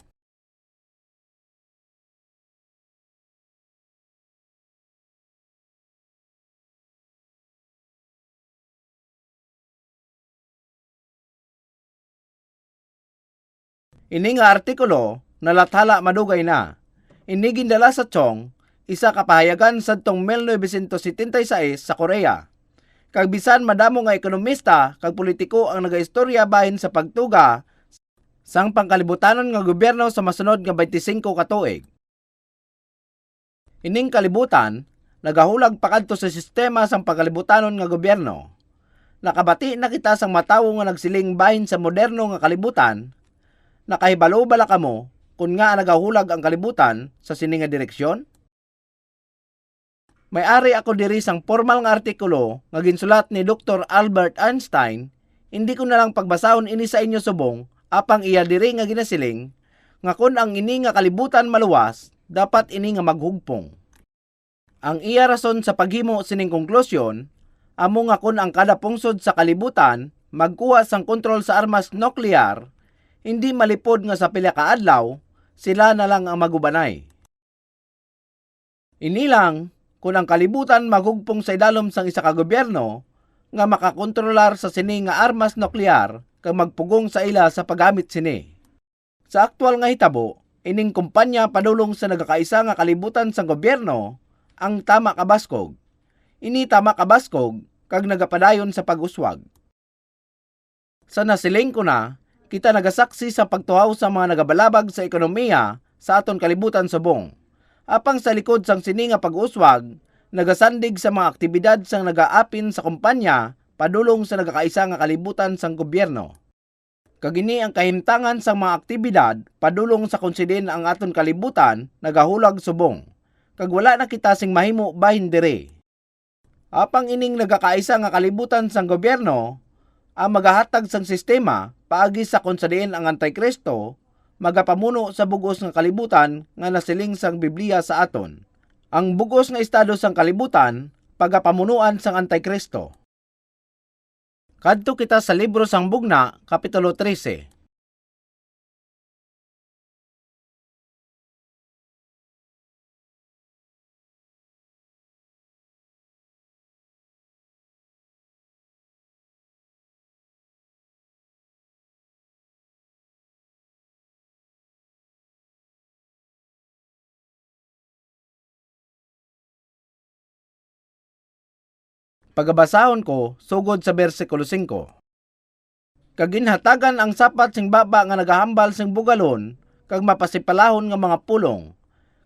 Ini nga artikulo nalathala madugay na. Ini gindala sa Chong, isa ka pahayagan sadtong 1976 sa Korea. Kag bisan madamo nga ekonomista kag politiko ang nagaistorya bahin sa pagtuga sang pangkalibutanon nga gobyerno sa masunod nga 25 ka tuig. Ining kalibutan nagahulag pakadto sa sistema sang pangkalibutanon nga gobyerno. Nakabati na kita sang matawo nga nagsiling bahin sa moderno nga kalibutan. Nakahibalo bala kamo kung nga nagahulag ang kalibutan sa sini nga direksyon? May-ari ako diri sang formal nga artikulo nga ginsulat ni Dr. Albert Einstein. Hindi ko na lang pagbasahon ini sa inyo subong, apang iya diri nga ginasiling nga kun ang ini nga kalibutan maluwas, dapat ini nga maghugpong. Ang iya rason sa paghimo sining konklusyon, amo nga kun ang kada pungsod sa kalibutan magkuha sang kontrol sa armas nuklear, hindi malipod nga sa pila ka adlaw, sila na lang ang magubanay. Inilang, kung ang kalibutan maghugpong sa idalom sang isa ka gobyerno, nga makakontrolar sa sini nga armas nuklear, kag magpugong sa ila sa paggamit sini. Sa aktual nga hitabo, ining kumpanya padulong sa nagakaisa nga kalibutan sang gobyerno, ang tama kabaskog. Ini tama kabaskog, kag nagapadayon sa pag-uswag. Sa nasiling ko na, kita nagasaksi sa pagtuhaw sa mga nagabalabag sa ekonomiya sa aton kalibutan subong. Apang sa likod sang sini nga pag-uswag, nagasandig sa mga aktibidad sang nagaapin sa kumpanya padulong sa nagakaisa nga kalibutan sang gobyerno. Kagini ang kahimtangan sang mga aktibidad padulong sa konsidin ang aton kalibutan nagahulag subong. Kag wala na kita sing mahimo bahin dire. Apang ining nagakaisa nga kalibutan sang gobyerno, ang magahatag sang sistema paagi sa konsidin ang Antikristo, magapamuno sa bugos nga kalibutan nga nasiling sang Biblia sa aton. Ang bugos nga estado sang kalibutan, pagapamunuan sang Antikristo. Kadto kita sa libro sang Bugna, Kapitulo 13. Pagabasahon ko, sugod sa bersikulo 5. Kaginhatagan ang sapat sing baba nga nagahambal sing bugalon, kag mapasipalahon nga mga pulong.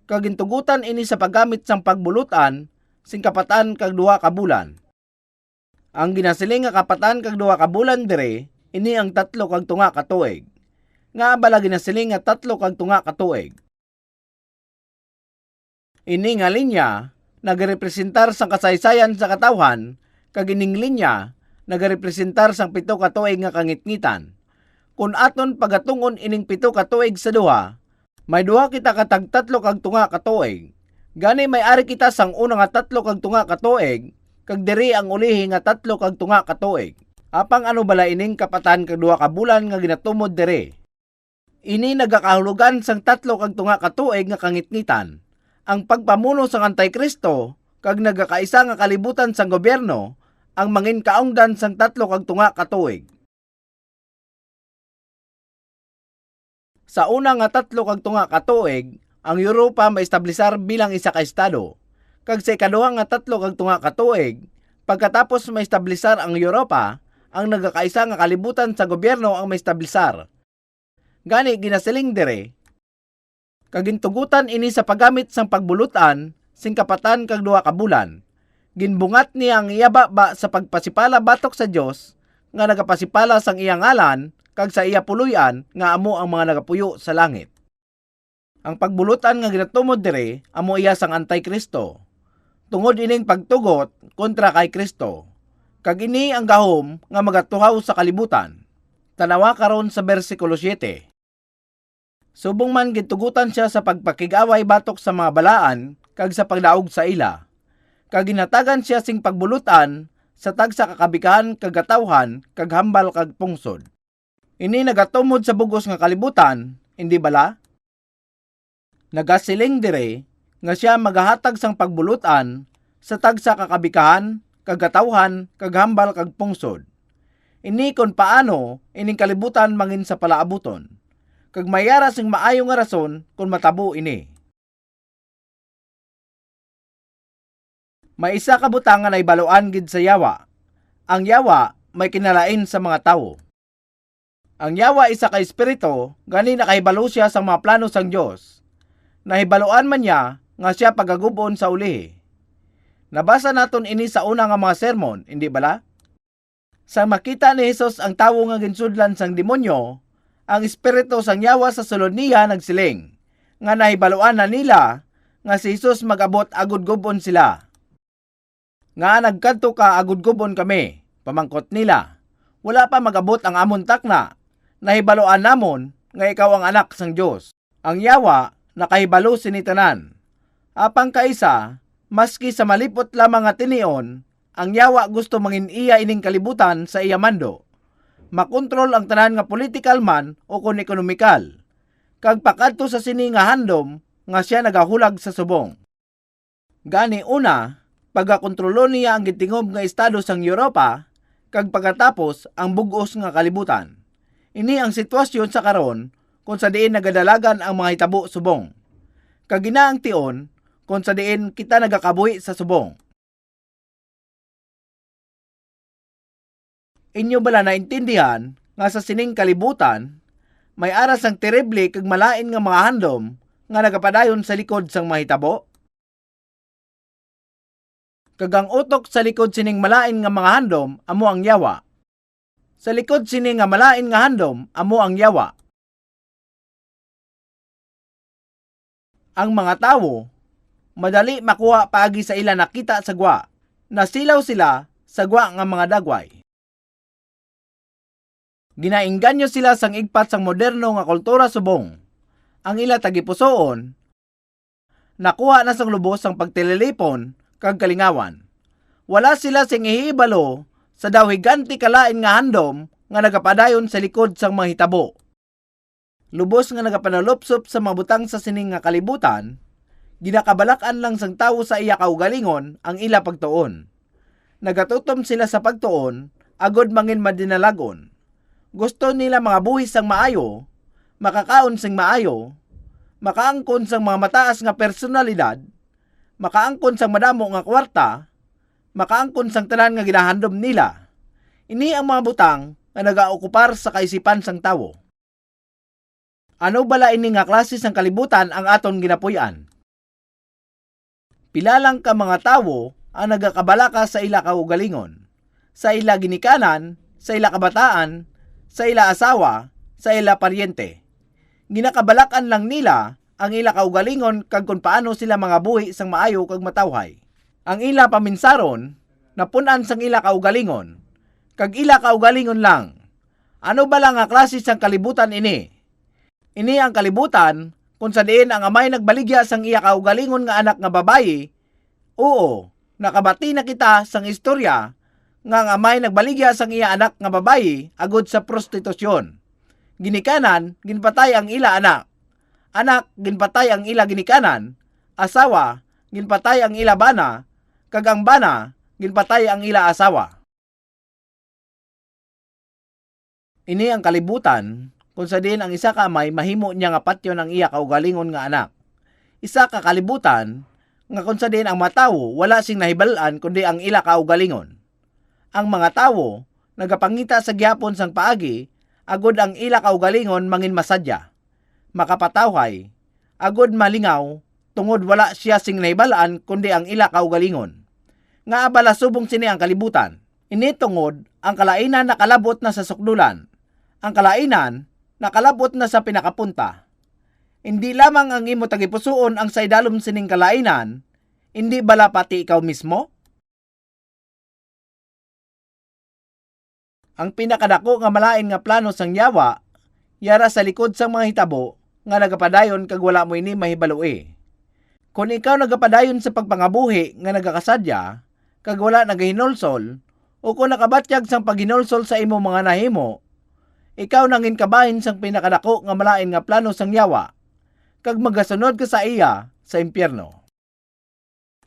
Kagintugutan ini sa paggamit sang pagbulutan, sing kapatan kag 2 ka bulan. Ang ginasiling nga kapatan kag 2 ka bulan dire, ini ang 3 kag 2 ka tuig. Nga bala ginasiling nga 3 kag 2 ka tuig. Ini nga linya, nagarepresentar sang kasaysayan sa katawhan, kag ining linya nagarepresentar sang 7 ka tuig nga kangitngitan. Kung aton pagatungon ining 7 ka tuig sa duha, may duha kita katag 3 kag 2 ka tuig. Gani may ari kita sang una nga 3 kag 2 ka tuig, kag diri ang ulihi nga 3 kag 2 ka tuig. Apang ano bala ining kapatan kag 2 ka bulan nga ginatumod diri. Ini nagakahulugan sang 3 kag 2 ka tuig nga kangitngitan. Ang pagpamuno sang Antikristo kag nagakaisa nga kalibutan sang gobyerno ang mangin kaungdan sang 3 kag 2 ka tuig. Sa una nga 3 kag 2 ka tuig, ang Europa maestablisar bilang isa ka estado. Kag sa ikaduha nga 3 kag 2 ka tuig, pagkatapos maestablisar ang Europa, ang nagakaisa nga kalibutan sa gobyerno ang maestablisar. Gani ginasiling dire, kagintugutan ini sa paggamit sang pagbulutan, sing kapatan kag 2 ka bulan. Ginbungat niya ang iyababa sa pagpasipala batok sa Dios, nga nagapasipala sang iyang ngalan, kag sa iya puluyan, nga amo ang mga nagapuyo sa langit. Ang pagbulutan nga ginatumod dire, amo iya sang Antikristo. Tungod ining pagtugot kontra kay Kristo. Kag ini ang gahom nga magatuhaw sa kalibutan. Tanawa karon sa bersikulo 7. Subong man gitugutan siya sa pagpakigaway batok sa mga balaan kag sa pagdaog sa ila. Kag ginatagan siya sing pagbulutan sa tagsa kakabikahan kag katawhan kag hambal kag pungsod. Ini nagatumod sa bugos nga kalibutan, hindi bala? Nagasiling dire nga siya magahatag sang pagbulutan sa tagsa kakabikahan kag katawhan kag hambal kag pungsod. Ini kon paano ining kalibutan mangin sa palaabuton. Kag mayara sing maayo nga rason kung matabo ini. May isa ka butang nga naibaluan gid sa yawa. Ang yawa may kinalain sa mga tawo. Ang yawa isa ka espiritu, gani nakahibalo siya sa mga plano sang Dios. Nahibaluan man niya nga siya pagagubon sa ulihi. Nabasa naton ini sa una nga mga sermon, hindi bala? Sa makita ni Jesus ang tawo nga ginsudlan sang demonyo, ang espiritu sang yawa sa sulod niya nagsiling, nga nahibaluan na nila nga si Jesus mag-abot agud gubon sila. Nga nagkadto ka agud-gubon kami, pamangkot nila. Wala pa magabot ang amon takna. Nahibaloan namon nga ikaw ang anak sang Dios. Ang yawa nakahibalo sinitanan. Apang kaisa, maski sa malipot lamang nga tinion, ang yawa gusto mangin iya ining kalibutan sa iya mando. Makontrol ang tanan nga political man o kun ekonomikal. Kag pakadto sa sini nga handom nga siya nagahulag sa subong. Gani una, pagakontrolo niya ang gitingob nga estado sang Europa, kag pagkatapos ang bugos nga kalibutan. Ini ang sitwasyon sa karon kung sa diin nagadalagan ang mga hitabo subong. Kag ginaang tion kung sa diin kita nagakabuhi sa subong. Inyo bala naintindihan nga sa sining kalibutan, may aras ang terrible kag malain nga mga handom nga nagapadayon sa likod sang mahitabo? Kag ang utok sa likod sining malain nga mga handom amo ang yawa. Sa likod sining nga malain nga handom amo ang yawa. Ang mga tawo madali makuha paagi sa ila nakita sa gwa. Nasilaw sila sa gwa nga mga dagway. Ginaingganyo sila sang igpat sang moderno nga kultura subong. Ang ila tagipusoon, nakuha na sang lubos sang pagtililipon kag kalingawan. Wala sila sing ihibalo sa daw higanti kalain nga handom nga nagapadayon sa likod sang mga hitabo. Lubos nga nagapanalupsop sa mga butang sa sining nga kalibutan, ginakabalakan lang sang tawo sa iya kaugalingon ang ila pagtuon. Nagatutom sila sa pagtuon, agod mangin madinalagon. Gusto nila mga buhis sang maayo, makakaon sang maayo, makaangkon sang mga mataas nga personalidad, makaangkon sang madamo nga kwarta, makaangkon sang tanan nga ginahandom nila. Ini ang mga butang nga nagaokupar sa kaisipan sang tawo. Ano bala ini nga klase sang kalibutan ang aton ginapuy-an? Pila lang ka mga tawo ang nagakabalaka sa ila kaugalingon, sa ila ginikanan, sa ila kabataan, sa ila asawa, sa ila paryente. Ginakabalakan lang nila ang ila kaugalingon kag kung paano sila mga buhi sang maayo kag matawhay. Ang ila paminsaron, napunan sang ila kaugalingon, kag ila kaugalingon lang. Ano ba lang nga klase sang kalibutan ini? Ini ang kalibutan kung sa diin ang amay nagbaligya sang iya kaugalingon nga anak nga babayi. Oo, nakabati na kita sang istorya nga ang amay nagbaligya sang iya anak nga babayi agud sa prostitusyon. Ginikanan, ginpatay ang ila anak. Anak, ginpatay ang ila ginikanan. Asawa, ginpatay ang ila bana. Kag ang bana, ginpatay ang ila asawa. Ini ang kalibutan kung sa diin ang isa ka amay mahimo niya nga patyon ang iya kaugalingon nga anak. Isa ka kalibutan nga kung sa diin ang matawo wala sing nahibalaan kundi ang ila kaugalingon. Ang mga tawo nagapangita sa gihapon sang paagi agud ang ila kaugalingon mangin masadya, makapatawhay, agud malingaw tungod wala siya sing nahibalaan kundi ang ila kaugalingon. Nga abala subong sini ang kalibutan. Ini tungod ang kalainan nakalabot na sa sukdulan. Ang kalainan nakalabot na sa pinakapunta. Hindi lamang ang imo tagipusoon ang saydalom sining kalainan, hindi bala pati ikaw mismo? Ang pinakadako nga malain nga plano sang yawa, yara sa likod sang mga hitabo nga nagapadayon kag wala mo ini mahibaloi. Kung ikaw nagapadayon sa pagpangabuhi nga nagakasadya, kag wala nagahinolsol, o kung nakabatyag sang paghinolsol sa imo mga nahimo, ikaw nangin kabahin sang pinakadako nga malain nga plano sang yawa, kag magasunod ka sa iya sa impyerno.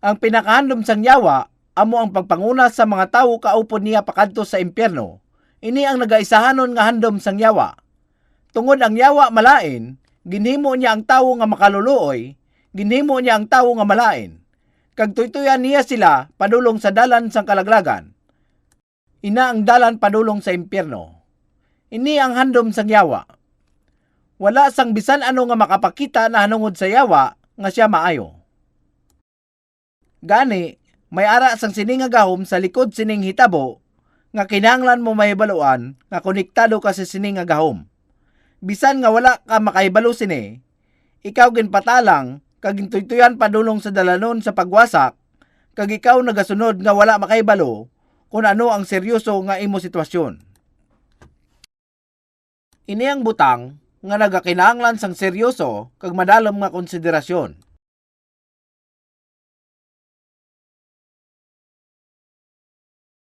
Ang pinakahandom sang yawa amo ang pagpanguna sa mga tawo kaupod niya pakadto sa impyerno. Ini ang nagaisahanon nga handom sang yawa. Tungod ang yawa malain, ginhimo niya ang tawo nga makaluluoy, ginhimo niya ang tawo nga malain. Kag tuytuyan niya sila padulong sa dalan sang kalaglagan. Ina ang dalan padulong sa impyerno. Ini ang handom sang yawa. Wala sang bisan ano nga makapakita na hanungod sa yawa nga siya maayo. Gani, may ara sang sining nga gahom sa likod sining hitabo nga kinahanglan mo mahibaluan nga konektado ka sa sining nga gahom. Bisan nga wala ka makahibalo sini, ikaw ginpatalang kag gintuytuyan padulong sa dalanon sa pagwasak kag ikaw nagasunod nga wala makaibalo kung ano ang seryoso nga imo sitwasyon. Ini ang butang nga nagakinahanglan sang seryoso kag madalom nga konsiderasyon.